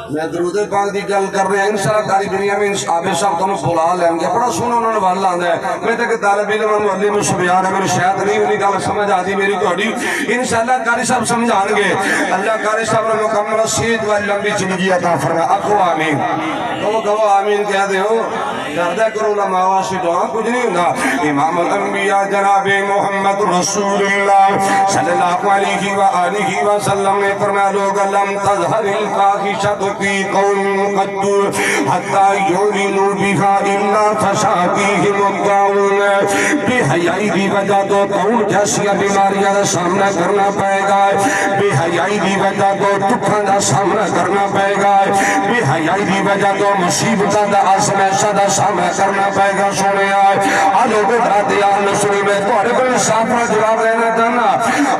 Speaker 1: میں درود پاک دی گل کر رہے ہیں انشاءاللہ قاری بنیامین صحابہ صاحب تمہیں بلا لیں گے بڑا سونا انہوں نے والا آندھا ہے میں تک طالب علم معلم سبیان ہے میری شاید نہیں انہی گل سمجھ آتی میری توڑی انشاءاللہ قاری صاحب سمجھان گے اللہ قاری صاحب نے مکمل صحت و لمبی زندگی عطا فرمائے اکو آمین کہو آمین کہہ دے ہو کردہ کرو علماء واسطے دعا کچھ نہیں ہونا امام الانبیاء جناب محمد رسول اللہ صلی اللہ علیہ وآلہ وسلم نے فرمایا لوگ لم تظہر الفاحشۃ فی قوم قد حتی یؤمنوا بها الا فشا فیہم الطاعون بے حیائی دی وجہ تو قوم جیسی بیماریاں کا سامنا کرنا پائے گا بے حیائی دی وجہ تو دکھاں کا سامنا کرنا پائے گا بے حیائی دی وجہ تو مصیبتاں دا آزمائشاں دا سامنا کرنا پائے گا سونے آئے آلوگ دھاتیان نسلی میں توڑے کوئی صافرہ جواب رہنا چاہنا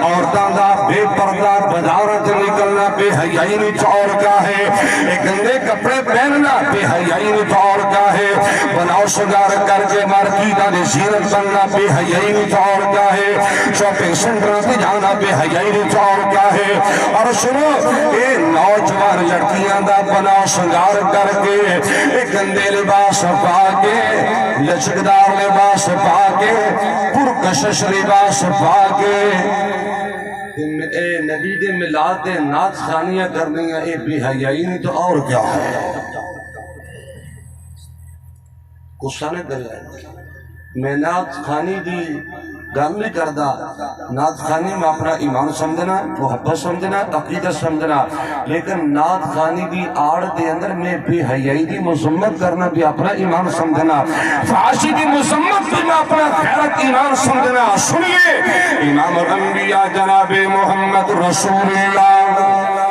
Speaker 1: عورتاں دا بے پردہ بازارت نکلنا بے حیائی نہیں چور کا ہے ایک گندے کپڑے پہننا بے حیائی نہیں چور کا ہے بناؤ شگار کر کے مارکیٹاں نے زینت بننا بے حیائی نہیں چور کا ہے شاپنگ سنٹر پہ جانا بے حیائی نہیں چور کا ہے اور سنو اے نوجوان لڑکیاں دا بناؤ شگار کر کے ایک گندے لباس پا کے لچکدار لباس پا کے پرکشش لباس پا کے اے نبی دے ملاد دے نات خانیاں کرنی ہیں اے بے حیائی نہیں تو اور کیا ہے غصہ نے دل ہے میں نات خانی دی گل نہیں کردہ نات خانی میں اپنا ایمان سمجھنا محبت سمجھنا عقیدت سمجھنا لیکن نات خانی دی آڑ دے اندر میں بے حیائی دی مذمت کرنا بھی اپنا ایمان سمجھنا فحاشی دی مذمت بھی میں اپنا خیرت ایمان سمجھنا سنیے امام الانبیاء جناب محمد رسول اللہ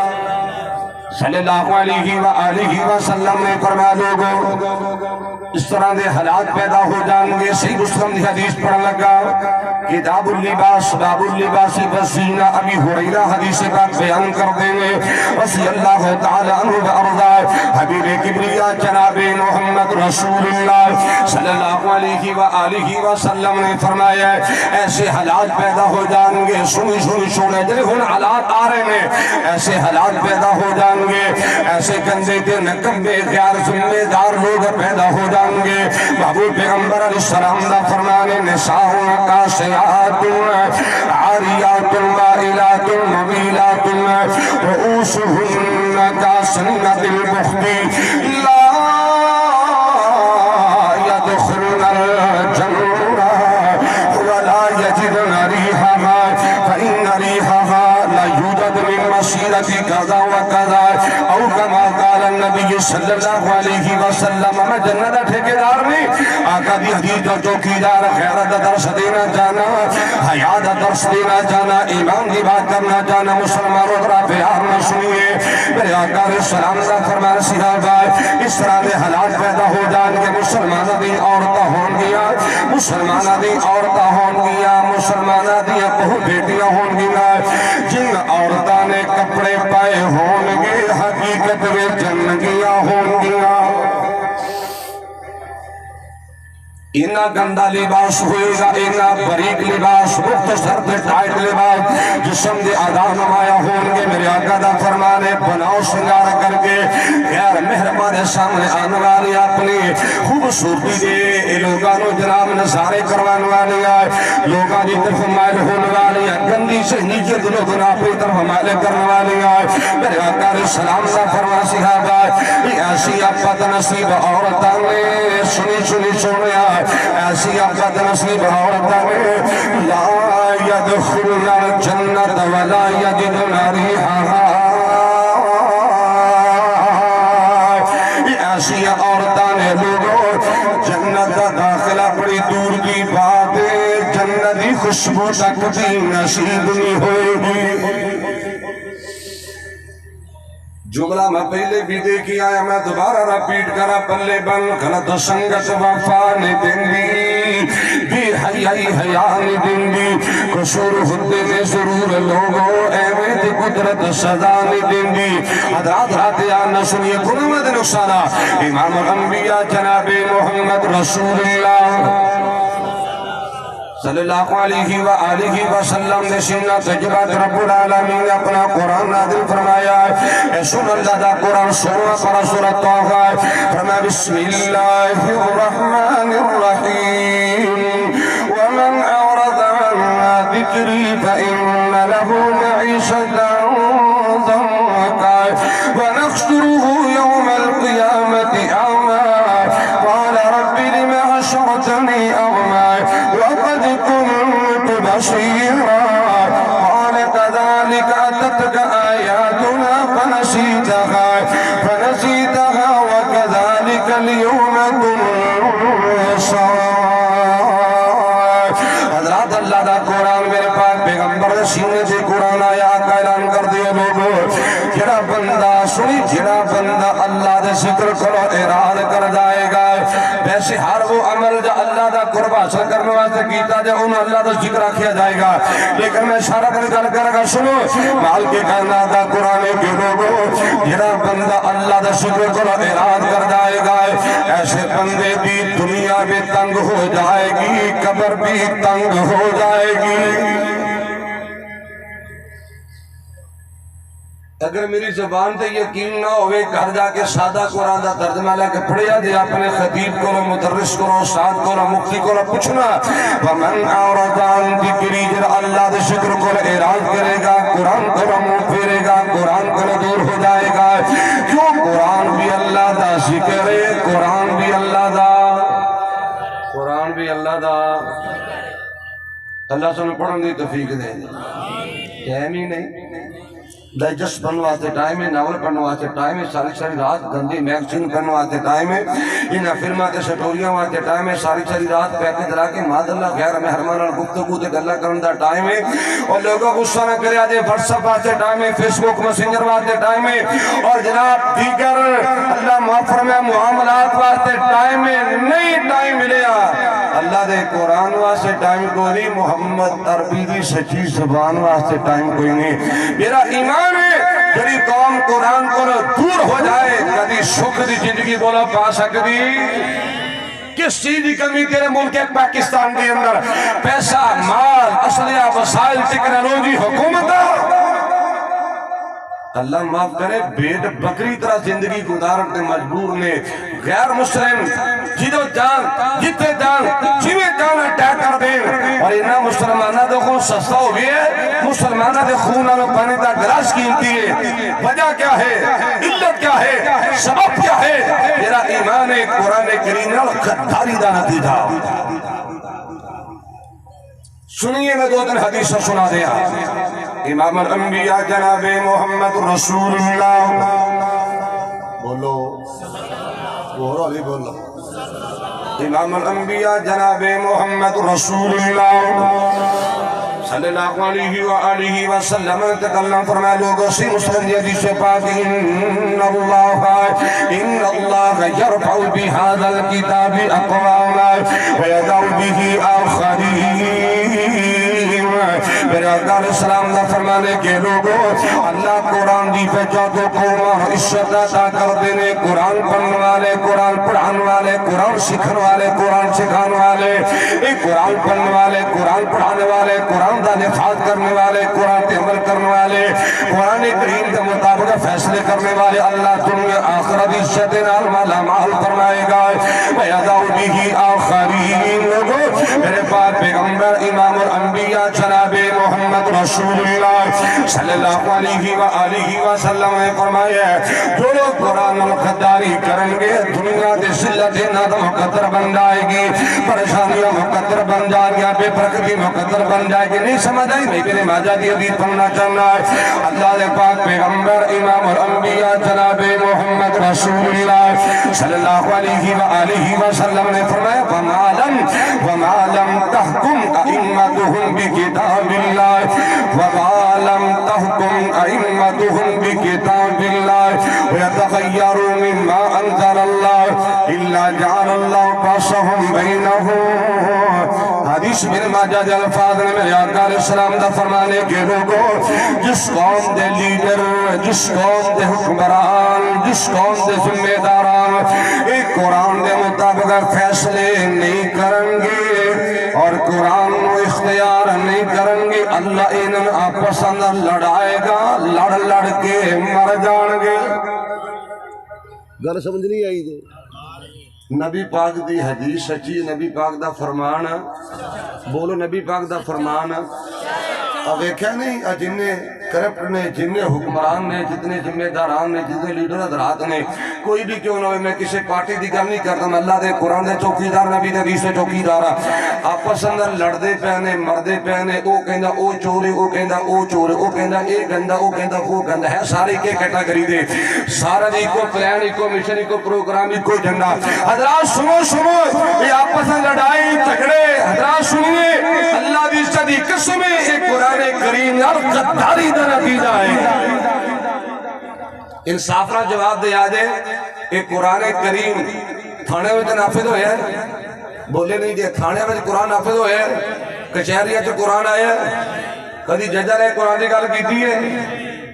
Speaker 1: صلی اللہ علیہ وآلہ وسلم نے فرمایا لوگوں اس طرح دے حالات پیدا ہو جائیں گے صحیح مسلم دی حدیث پڑھن لگا کتاب اللباس باب اللباس والزینہ ابی ہریرہ حدیث پاک بیان کر دیں گے رضی اللہ تعالی عنہ وارضا حبیب کبریا جناب محمد رسول اللہ صلی اللہ علیہ وآلہ وسلم نے فرمایا ایسے حالات پیدا ہو جائیں گے سنی جنہیں ہن حالات آ رہے ہیں ایسے حالات پیدا ہو جائیں گے ایسے گندے کے نکم بے خیال ذمہ دار لوگ پیدا ہو جائیں گے محبوب پیغمبر علیہ السلام دا فرمانے نساؤں کا سیاحت عاریات مائلات ممیلات رؤوسہن کا سنت البخت لا يدخلن الجنة ولا يجدن ريحها فإن ريحها لا يوجد من مسيرة كذا وكذا او كما قال النبي صلی اللہ علیہ وسلم میں جنت ٹھیکیدار نہیں آقا دی حدیث جو چوکیدار خیرت درس دینا جانا حیات درس دینا جانا ایمان کی بات کرنا جانا مسلمانوں طرح پیار نہ سنیے میرے آقا علیہ السلام کا فرمان سیدھا گائے اس طرح دے حالات پیدا ہو جان کے مسلمانہ دی عورتہ ہون گیا مسلمانہ دی عورتہ ہون گیا مسلمانہ دی بہت بیٹیاں ہون گیا جن عورتہ نے کپڑے پائے ہون گے حقیقت میں جنگیاں ہون گیا اینا گندہ لباس ہوئے گا، اینا بریک لباس، مختصر دے ٹائٹ لباس، جسم دے ادا نمایا ہونگے۔ میرے آقا دا فرمانے بناؤ سنگار کر کے غیر مہربان سامنے آنے والی اپنی خوبصورتی دے لوگانو جناب نظارے کروان والی آئے، لوگان دی طرف مائل ہونے والی آئے، گندی سے نیچے دلو گناہ پہ طرف مائل کرنے والی آئے۔ میرے آقا علیہ السلام دا فرما صحابہ یہ ایسی اپت نصیب عورتاں نے سنی سنے آئے، ایسی اپت نصیب عورتاں نے لا يدخلن الجنت ولا يجدن ریحہا، ایسی عورتاں نے لوگوں جنت داخلہ بڑی دور کی بات ہے، جنتی خوشبو تک بھی نصیب نہیں ہوئے گی۔ جملہ میں پہلے بھی دیکھی آیا، میں دوبارہ رپیٹ کرا، پلے بن غلط سنگت وفان دندی بے حیائی حیان دندی، قصور خدے میں ضرور لوگوں احمد قدرت سزان دندی۔ حضرات راتیان سنیے قرمت نقصانہ امام الانبیاء جناب محمد رسول اللہ صلی اللہ علیہ وآلہ وسلم نے سینہ تجربات رب العالمین نے اپنا قرآن نازل فرمایا ہے۔ اے سن اللہ دا قرآن سنوا پڑا سورۃ طٰہٰ ہے، فرمایا بسم اللہ الرحمن الرحیم ومن اعرض عن ذکری فإن له معیشة ضنکا ونحشرہ یوم القیامة اعمى قال رب لم حشرتنی اعمى وقد كنت بصيرا قال كذلك أتتك آياتنا فنسيتها وكذلك اليوم تنسى۔ حضرات اللہ دا قرآن میرے پاک پیغمبر سینے سے قرآن آیات کا اعلان کر دیا لوگوں، جڑا بندہ سنی جڑا بندہ اللہ دے ذکر کرو اراد کر جائے گا، ویسے ہر وہ عمل جو اللہ دا قرب حاصل کرنے واسطے کیتا جائے انہوں اللہ دا ذکر کیا جائے گا۔ لیکن میں سارا دن گل کر گا، سنو مال کے کائنات دا قرآن کے لوگوں، جڑا بندہ اللہ دا ذکر کرو اراد کر جائے گا، ایسے بندے بھی دنیا بھی تنگ ہو جائے گی، قبر بھی تنگ ہو جائے گی۔ اگر میری زبان تے یقین نہ ہوئے گھر جا کے سادہ قرآن دا ترجمہ لے کے پڑھیا دے اپنے خطیب کو مدرس کو استاد کو مفتی کو پوچھنا ومن اعرض عن ذکری جڑا اللہ دے شکر کو اعراض کرے گا، قرآن کو منہ پھیرے گا، قرآن کو دور ہو جائے گا۔ کیوں؟ قرآن بھی اللہ دا ذکر ہے، قرآن بھی اللہ دا، قرآن بھی اللہ دا۔ اللہ سن پڑھن دی توفیق دے، ٹائم ہی نہیں، ڈائجسٹ بننے واسطے ٹائم ہے، ناول پڑھنے واسطے ٹائم ہے، ساری رات گندی میگزین پڑھنے واسطے ٹائم ہے، انہاں فلماں تے سٹوریاں واسطے ٹائم ہے، ساری رات پیکج لا کے ماد اللہ غیر مہربان نال گفتگو تے گلاں کرن دا ٹائم ہے، اور لوگوں غصہ نہ کریا جے واٹس ایپ واسطے ٹائم ہے، فیس بک میسنجر واسطے ٹائم ہے، اور جناب دیگر اللہ معاف فرمائے معاملات واسطے ٹائم ہے، نہیں ٹائم ملیا اللہ دے قرآن واسطے ٹائم کوئی نہیں، محمد عربی دی سچی زبان واسطے ٹائم کوئی نہیں۔ میرا ایمان ہے جڑی قوم قرآن کو دور ہو جائے کدی سکھ دی زندگی بولا پا سکتی۔ کس چیز کی کمی تیرے ملک پاکستان کے اندر؟ پیسہ، مال، اسلحہ، وسائل، ٹیکنالوجی، حکومت۔ اللہ معاف کرے بیٹ بکری طرح زندگی گزارنے مجبور نے غیر مسلم جدو جان جتے جان جیوے جان اٹیک کر دیں، اور انہاں مسلمانہ دے خون سستا ہو گئے، مسلمانہ دے خون آنو پانے دا گلاس قیمتی ہے۔ وجہ کیا ہے؟ علت کیا ہے؟ سبب کیا ہے؟ میرا ایمان ہے قرآن کریم نے غداری دا نتیجہ۔ سنیے میں دو دن حدیث سنا دیا۔ امام الانبیاء جناب محمد رسول اللہ، بولو بولو، امام الانبیاء جناب محمد رسول اللہ صلی اللہ علیہ وآلہ وسلم تکلم فرمائے لوگوں سے مسلم حدیث پاک ان اللہ یرفع بہذا الکتاب اقواما ویدع به آخرین۔ میرے آقا علیہ السلام دا فرمانے کے لوگوں اللہ قرآن دی پہ جادو قوم عزت عطا کر دینے قرآن پڑھنے والے قرآن پڑھانے والے قرآن سکھنے والے قرآن سکھانے والے قرآن پڑھنے والے قرآن پڑھانے والے قرآن دا نفاذ کرنے والے قرآن پہ عمل کرنے والے قرآن کریم کے مطابق فیصلے کرنے والے اللہ دنیا آخرت عزت نال مالا مال فرمائے گا وَيَدَعُ بِهِ آخَرِينَ لوگوں میرے پاک پیغمبر امام الانبیاء جناب محمد رسول اللہ صلی اللہ علیہ وآلہ وسلم نے فرمایا جو لوگ قرآن الخداری کریں گے دنیا دے ذلت نادم مقدر بن جائے گی پریشانیاں مقدر بن جائے گی بے برکتی مقدر بن جائے گی نہیں سمجھ آئی میں ابن ماجہ دی حدیث پڑھنا چاہنا ہے اللہ دے پاک پیغمبر امام الانبیاء جناب محمد رسول اللہ صلی اللہ علیہ وآلہ وسلم نے فرمایا وما لم تحکم ائمتهم بکتاب اللہ وما لم تحکم ائمتهم بکتاب اللہ ويتغيروا مما انزل الله الا جعل الله باسهم بينهم حدیث میں ماجہ دے الفاظ نے میرے آقا علیہ السلام دا فرمانے کے لوگوں جس قوم دے لیڈر جس قوم دے حکمران جس قوم دے ذمہ داران ایک قرآن دے مطابق فیصلے نہیں کریں گے اور قرآن کو اختیار نہیں کریں گے اللہ انہوں آپس اندر لڑائے گا لڑ لڑ کے مر جان گے گل سمجھ نہیں آئی دے نبی پاک دی حدیث سچی نبی پاک دا فرمان بولو نبی پاک دا فرمان اب دیکھا نہیں جننے کرپٹ نے جننے حکمران نے جتنے ذمہ داران نے جتنے لیڈر حضرات نے کوئی بھی کیوں نہ ہوئے میں کسی پارٹی دی گل نہیں کرتا میں اللہ دے قرآن دے چوکیدار نبی دے حدیث دے چوکیدار آپس اندر لڑدے پہنے مردے پہنے او کہندا او چور ہے او کہندا او چور ہے او کہندا اے گندا او کہندا وہ گندا ہے سارے کے کیٹاگری دے سارا دی کو پلان کو مشن کو پروگرام کو جھنڈا حضرات سنو یہ آپس میں لڑائی جھگڑے حضرات سنیے اللہ دی صدی قسم ہے قرآن کریم اور غداری دا نتیجہ ہے انصاف را جواب دے آجے ایک قرآن کریم تھانے میں نافذ ہوئے ہیں بولے نہیں دے تھانے میں قرآن نافذ ہوئے ہیں کچہریہ جو قرآن آیا کدی ججہ نے قرآن دی گل کیتی ہے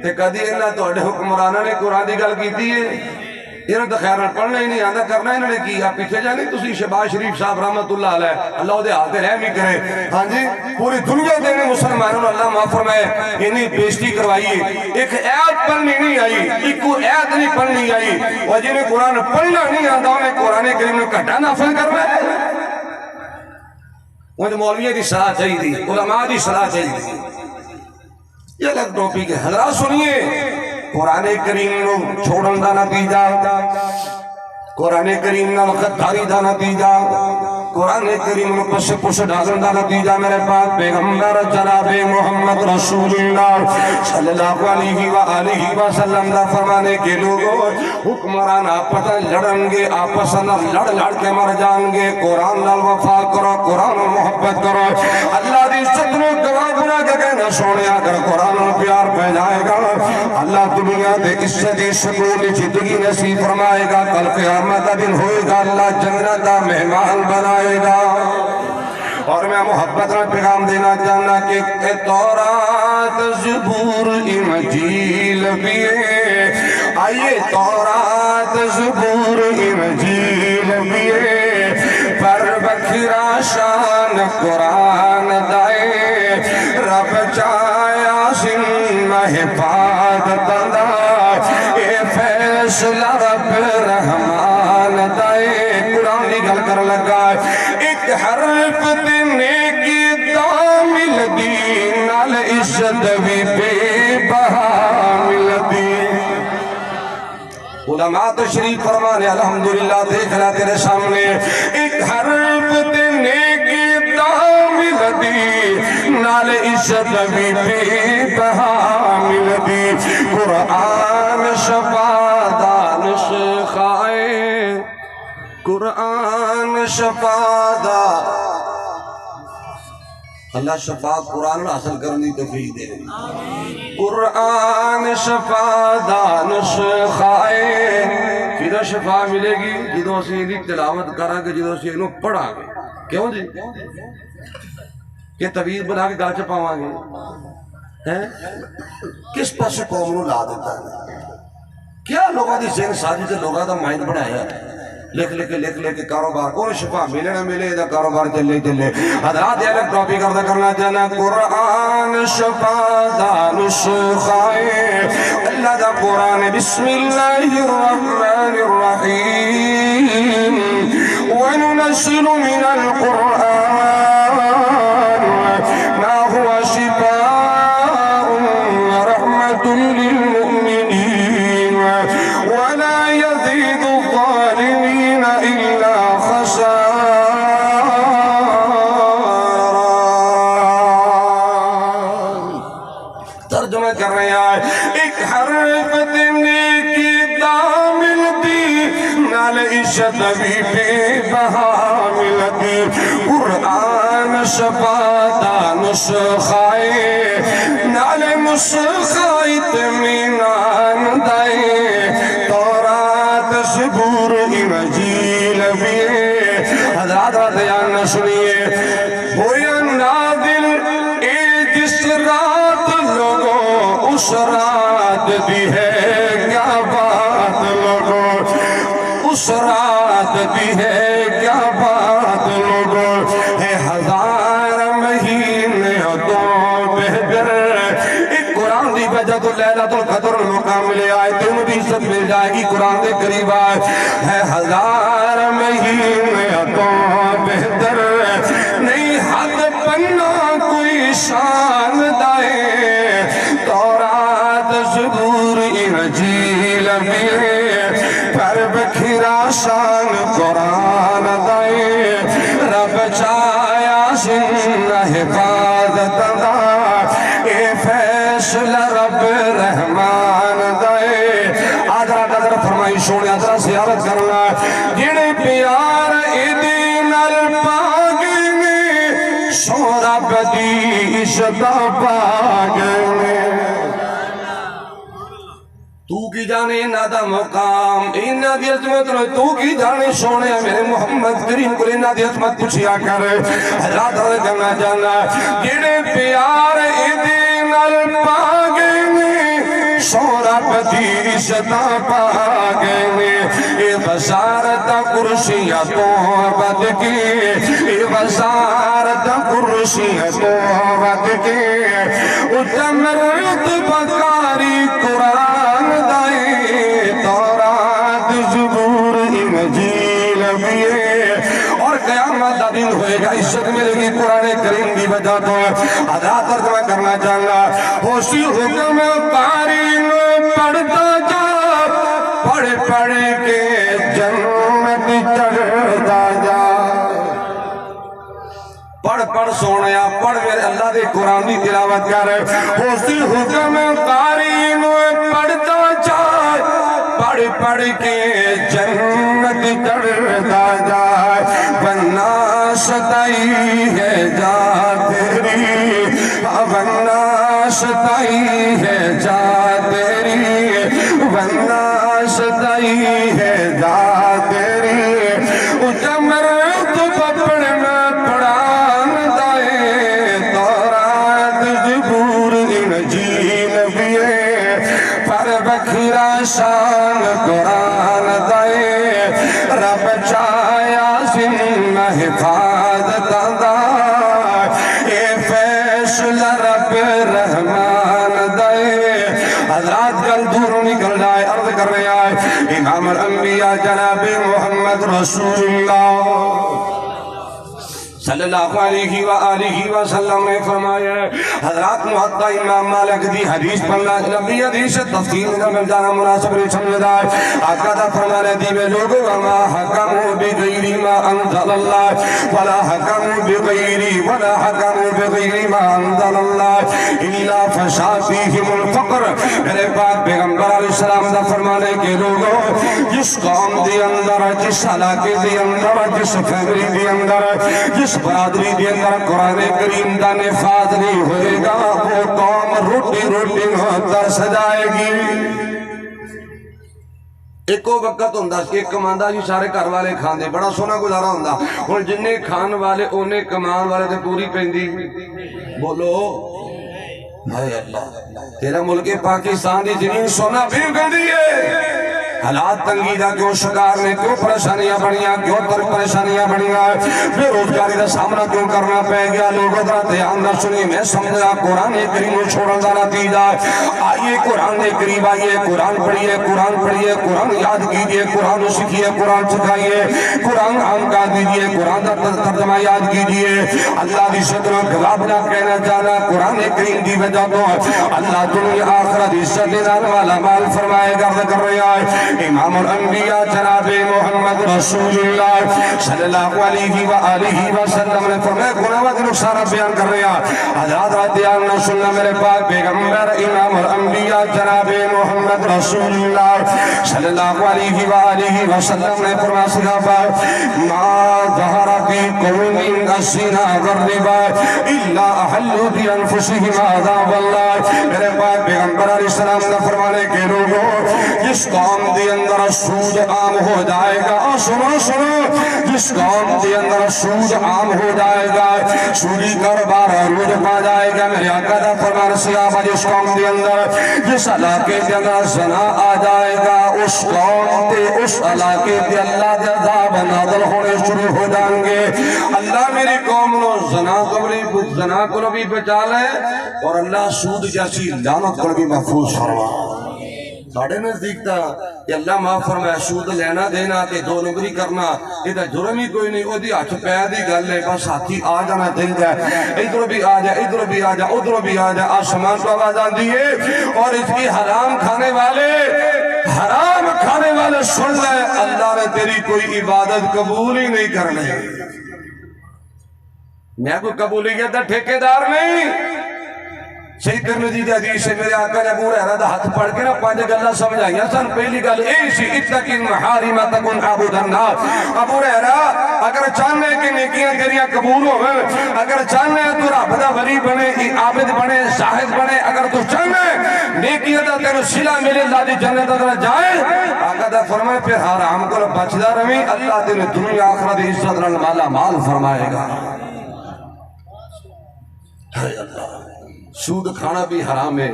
Speaker 1: تے کدی انہاں تواڈے حکمراناں نے قرآن دی گل کیتی ہے انہوں تو خیر پڑھنا ہی نہیں آتا کرنا انہوں نے کیا پیچھے جانے تسی شہباز شریف صاحب رحمت اللہ علیہ اللہ دے ہاتھ رحم ہی کرے ہاں جی پوری دنیا دے میں مسلمانوں نے اللہ معاف فرمائے انہیں بیشتی کروائیے ایک آیت پڑھنی نہیں آئی ایک آیت نہیں پڑھنی آئی اور جنہیں قرآن پڑھنا نہیں آتا انہیں قرآن کریم نے کٹا نافذ کرنا ہے انہیں مولویہ دی صلاح چاہیے دی علماء دی صلاح چاہیے دی یہ الگ ٹاپک ہے حضرات سنیے قرآن کریم نو چھوڑن دا نتیجہ قرآن کریم نو غداری دا نتیجہ قرآن کریم نو پس ڈالن دا نتیجہ میرے پاک پیغمبر جناب محمد رسول اللہ صلی اللہ علیہ وآلہ وسلم دا فرمانے کے لوگوں حکمران آپس لڑن گے آپس لڑ لڑ کے مر جان گے قرآن نال وفا کرو قرآن محبت کرو اللہ دی عزت نو گواہ بنا کے کہنا سونے اگر قرآن پیار پہ جائے گا اللہ دنیا دے عزت سکون زندگی نصیب فرمائے گا کل قیامت دن ہوئے گا اللہ جنت دا مہمان بنائے گا اور میں محبت میں پیغام دینا چاہنا کہ تورات زبور انجیل بھی آئیے تورات زبور انجیل بھی پر بکھرا شان قرآن دائے رب چایا سن حفاظت دا اے فیصلہ رب رحمان دائے قرآن دی گل کر لگا ایک حرف دینے کی دامل دی نال عزت بھی بے بہا مل دی علماء تشریف فرمانے الحمدللہ دیکھنا تیرے سامنے ایک حرف دینے کی دامل دی نال عزت بھی بے بہا مل دی قرآن شفا دانش خائے قرآن شفا دا اللہ شفا قرآن حاصل کرنے کی توفیق دے قرآن شفا دانش خائے کدھر شفا ملے گی جدوں سے انہی تلاوت کرا گے جدوں سے انہوں پڑھا گے کیوں جی کہ تویز بنا کے گل چ پاواں گے کس پاسے قوم نو لا دیتا ہے کیا لوگوں دی ذہن سازی تے لوگوں دا مائنڈ بنایا لکھ کے کاروبار کون شفا ملے نہ ملے دا کاروبار چلے حضرات یہ الگ ٹاپک کرنا چاہنا قرآن شفا دا نسخائے اللہ دا قرآن بسم اللہ الرحمن الرحیم وننزل من القرآن ما هو شفاء ورحمة للمؤمنين ولا يزيد الظالمين إلا خسارا ترجمہ کر رہے ہیں ایک حرف نیکی دامل دی نال عشت بھی بے بہا ملتی قرآن شفا دا نسخائے نال نسخائی تمینان دائے تورات زبور انجیل بھی حضرات بیان نہ سنیے ہویا نادل اے جس رات لوگوں اس رات بھی ہے کیا بات لوگوں اس رات بھی ہے کیا بات لوگوں ہے ہزار مہینے تو بہتر ایک قرآن دی وجہ تو لیلۃ القدر مقام لے آئے تم بھی سب مل جائے گی قرآن دے قریب آئے ہے ہزار مہینے تو بہتر نہیں حد پنہ کوئی شان دائے تورات زبور انجیل بھی پر بکھرا شان قرآن دائے رب چایا سن حفاظت دا اے فیصلہ رب رحمان دائے آدھرہ قدر فرمائی شوڑی آدھرہ سیارت کرنا جڑے پیار ایدین الپاگنے شورا بدی عشتہ پاگنے تو کی جانے نادا مقام انہا دی عظمت تو کی جانے سونے میرے محمد کریم کو انہا دی عظمت پوچھیا کر حضرات رضا کرنا جانا جڑے پیار ایدین الپاگنے شورا بدی عشتہ پاگنے اے وزارت کرسیہ توبت کی اے وزارت کرسیہ توبت کی اتمرت بکاری قرآن دائے تورات زبور انجیل بھی اور قیامت دا دن ہوئے گا عزت ملے گی قرآن کریم کی وجہ تو حضرات ترجمہ کرنا چاہنا ہوشی حکم قارین پڑھتا جا پڑھ کے جنت چڑھتا جا پڑھ سونیا پڑھ میرے اللہ دے قرآن دی تلاوت کر ہوشی حکم قارین پڑھتا جا پڑھ کے جنت چڑھتا جا بنا ستائی ہے جا تیری بنا ستائی ہے جا تیری بنا ستائی ہے جا تیری اتمر تو پڑھنا پڑھان دائے تورات زبور انجیل بھی پر بکھرا شان قرآن دائے رب چایا سن حفاظت دا اے فیصلہ رب رحمان دائے حضرات کل دور نکل جائے عرض کر رہے آئے امام الانبیاء جناب محمد رسول اللہ صلی اللہ علیہ وآلہ وسلم نے فرمایا حضرات محطہ امام مالک دی حدیث پڑھنا نبی حدیث تفصیل کا مل جانا مناسب نہیں سمجھدا آقا دا فرمانے دی میں لوگوں وما حکموا بغیر ما انزل اللہ ولا حکموا بغیر ما انزل اللہ الا فشا فیہم الفقر میرے پاک پیغمبر علیہ السلام دا فرمانے کے لوگوں جس قوم دی اندر جس علاقے دی اندر جس فیملی دی اندر جس برادری دے اندر قرآن کریم دا نفاذ نہیں ہوئے گا وہ قوم روٹی روٹی ہوتا سجائے گی ایکو وقت ہوندا ایک کماندا جی سارے گھر والے کھاندے بڑا سونا گزارا ہوندا ہن جننے کھان والے اونے کمان والے تے پوری پیندی بولو ہائے اللہ تیرا ملک پاکستان دی زمین سونا بھی پیندی ہے حالات تنگی دا کیوں شکار نے کیوں پریشانیاں بڑھیاں کیوں تر پریشانیاں بڑھیاں بے روزگاری دا سامنا کیوں کرنا پہ گیا لوگوں دا دھیان نہ سنی میں سمجھا قرآن کریم چھوڑن دا نتیجہ آئیے قرآن قریب آئیے قرآن پڑھیے قرآن یاد کیجئے قرآن سکھیے قرآن سکھائیے قرآن عام کا دیجئے قرآن دا ترجمہ یاد کیجئے اللہ دی شکر گواب نہ کہنا جانا قرآن کریم دی وجہ تو اللہ دنیا آخرت عزت دینا والا مال فرمائے گرد کر رہا ہے امام الانبیاء جناب محمد رسول اللہ صلی اللہ علیہ وآلہ وسلم نے فرمایا گناہوں کا نقصان بیان کر رہا حضرات رضیان نہ سننا میرے پاک پیغمبر امام الانبیاء جناب محمد رسول اللہ صلی اللہ علیہ وآلہ وسلم نے فرمایا صحابہ ما ظہر فی قوم السنا والربا الا احلوا بانفسهم عذاب اللہ میرے پاک پیغمبر علیہ السلام نے فرمانے کے لوگوں جس قوم دے اندر سود عام ہو جائے گا سنو جس قوم دے اندر سود عام ہو جائے گا سودی کاروبار روز پا جائے گا میرے آقا دا فرمان صحابہ جس قوم دے اندر جس علاقے دے اندر زنا آ جائے گا اس قوم تے اس علاقے دے اللہ دے عذاب نازل ہونے شروع ہو جائیں گے اللہ میری قوم نو زنا کو بھی بچا لے اور اللہ سود جیسی لعنت کو بھی محفوظ فرما ساڑھے نزدیک تھا کہ اللہ معاف فرمایا سود لینا دینا تے دو نمبری کرنا یہ تو جرم ہی کوئی نہیں وہ دی ہاتھ پیر دی گل ہے بس ہاتھی آ جانا دل جائے ادھر بھی آ جائے ادھر بھی آ جائے ادھر بھی آ جائے آسمان کو آواز آتی ہے اور اس کی حرام کھانے والے سن لے اللہ نے تیری کوئی عبادت قبول ہی نہیں کرنے میں کوئی قبولیت دا ٹھیکیدار نہیں صحیح ترمذی دی حدیث ہے میرے آقا نے ابو ہریرہ دا ہاتھ پڑھ کے نا پانچ گلاں سمجھائیاں سن پہلی گل اے سی اتقی المحارم تکن عبد الناس ابو ہریرہ اگر چاہنے کہ نیکیاں تیریاں قبول ہوئے اگر چاہنے تو رب دا ولی بنے عابد بنے زاہد بنے اگر تو چاہنے نیکیاں دا تینو صلہ ملے اللہ دی جنت دا جائے آقا دا فرمائے پھر حرام کو بچدا رہی اللہ تینے دنیا آخرت عزت نال مالا مال فرمائے گا ہے اللہ سود کھانا بھی حرام ہے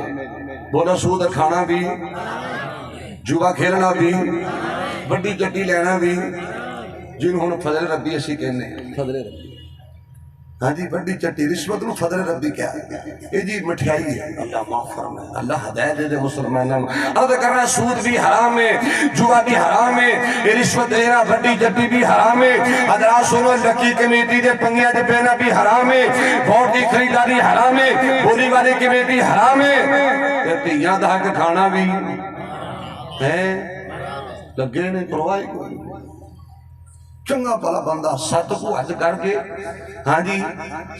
Speaker 1: بولا سود کھانا بھی جوا کھیلنا بھی بڑی چٹی لینا بھی جنہوں نے فضل ربی اسی کہنے فضل ربی ہاں جی بڑی چٹی رشوت نو فضل ربی کیا یہ جی مٹھائی ہے اللہ معاف فرمائے اللہ ہدایت دے مسلمانوں عرض کرنا سود بھی حرام ہے جوا بھی حرام ہے یہ رشوت لینا بڑی چٹی بھی حرام ہے حضرات سنو لکی کمیٹی دے پنگیاں دے پہنا بھی حرام ہے ووٹ دی خریداری حرام ہے بولی والے کمیٹی حرام ہے تیاں دہا کے کھانا بھی ہے لگے نہیں پروائی کوئی چنگا پلا بندہ ست کو حج کر کے ہاں جی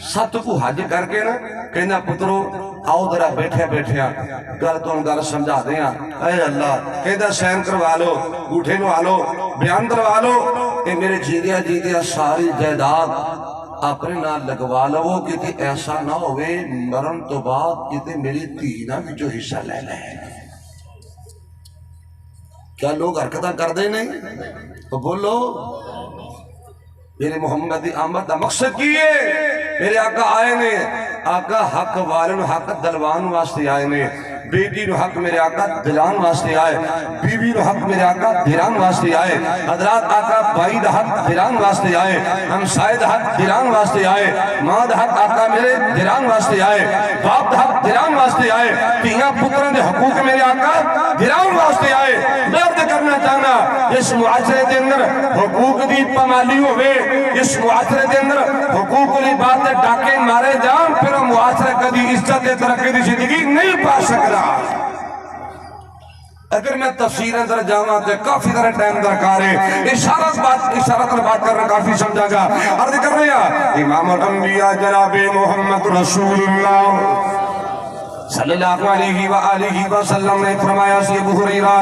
Speaker 1: ست کو حج کر کے نا کہنا پترو آؤ ذرا بیٹھے گل تو گل سمجھا دیا اے اللہ کہنا سین کروا لو گوٹھے نو آلو بیان کروا لو کہ میرے جیدیا ساری جائیداد اپنے نال لگوا لو کہ ایسا نہ ہوئے مرن تو بعد کہ میری دھی نہ بھی جو حصہ لے لے کیا لوگ حرکتاں کر دے نہیں تو بولو میرے محمد آمد دا مقصد کی ہے میرے آقا آئے نے آقا حق والن حق دلوان واسطے آئے نے بیٹی نو حق میرے آقا دلان واسطے آئے بیوی نو حق میرے آقا دلان واسطے آئے حضرات آقا بھائی دا حق دلان واسطے آئے ہمسائے دا حق دلان واسطے آئے ماں دا حق آقا میرے دلان واسطے آئے باپ دا حق دلان واسطے آئے تیاں پتران دے حقوق میرے آقا دلان واسطے آئے میں عرض کرنا چاہنا اس معاشرے دے اندر حقوق دی پامالی ہوئے اس معاشرے دے اندر حقوق کی بات ڈاکے مارے جان پھر معاشرے کدی عزت ترقی دی زندگی نہیں پا سکتا اگر میں تفسیر اندر جاؤں تو کافی طرح ٹائم درکار ہے اشارت بات کرنا کافی سمجھا گا عرض کر رہے ہیں امام الانبیاء جناب محمد رسول اللہ صلی اللہ علیہ وآلہ وسلم نے فرمایا سی ابو ہریرہ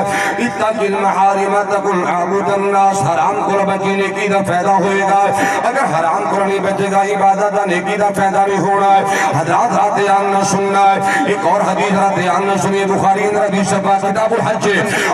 Speaker 1: اتق المحارم تکن عبد الناس، حرام کو بچے نیکی دا فائدہ ہوئے گا، اگر حرام کو نہیں بچے گا عبادت دا نیکی دا فائدہ نہیں ہونا ہے۔ حضرات رات آننا سننا ہے، ایک اور حدیث رات آننا سنیے، بخاری اندر حدیث شفا کتاب الحج،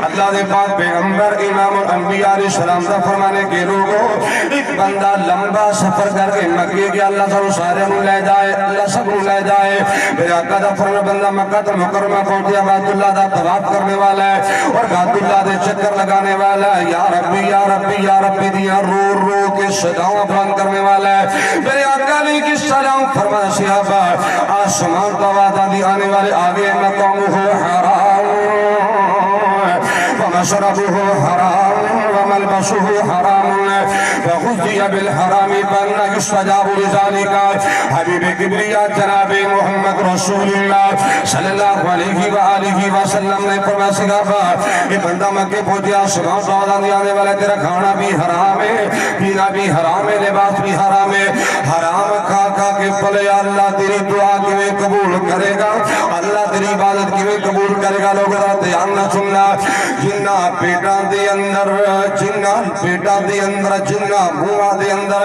Speaker 1: اللہ دے پاک پیغمبر امام الانبیاء علیہ السلام دا فرمانے کے لوگوں، ایک بندہ لمبا سفر کر کے مکہ کے اللہ سب سارے نو لے جائے، اللہ سب نو لے جائے، میرے آقا دا فرمانا بندہ مکہ تو مکرمہ پہنچیا بیت اللہ دا طواف کرنے والا ہے اور بیت اللہ دے چکر لگانے والا ہے، یا ربی یا ربی یا ربی دیا رو رو کے صداؤں بلند کرنے والا ہے۔ میرے آقا نے کس سلام فرمایا صحابہ آسمان کا وعدہ دی آنے والے آگے مقامہ حرام ومشربہ حرام وملبسہ حرام وغذی بالحرام فإنہ یستجاب لذالک۔ حبیب کبریا جناب محمد رسول اللہ صلی اللہ علیہ وآلہ وسلم نے فرمایا صحابہ یہ بندہ مکہ پہنچیا آسمان کا وعدہ دی آنے والے تیرا کھانا بھی حرام ہے، پینا بھی حرام ہے، لباس بھی حرام ہے، حرام کھا کھا کے پلے اللہ تیری دعا کیویں قبول کرے گا، اللہ تیری عبادت کیویں قبول کرے گا۔ لوگ دھیان نہ سننا، جنہ پیٹاں دے اندر جنہ منہ دے اندر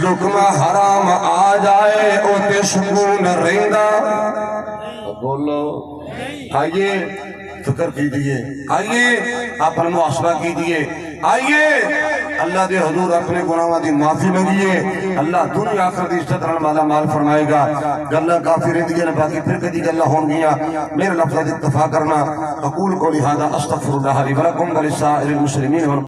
Speaker 1: لقمہ حرام آ جائے او تے سکون رہندا۔ بولو آئیے فکر کیجئے، آئیے اپنا محاسبہ کیجئے، آئیے اللہ دے حضور اپنے گناہوں دی معافی مانگیے، اللہ دنیا آخرت عزت رن مالا مال فرمائے گا۔ گلہ کافی رہتی ہے باقی پھر کدی گلہ ہون گیا، میرے لفظ اتفاق کرنا۔ اقول قولی ھذا استغفر اللہ لی ولکم ولسائر المسلمین۔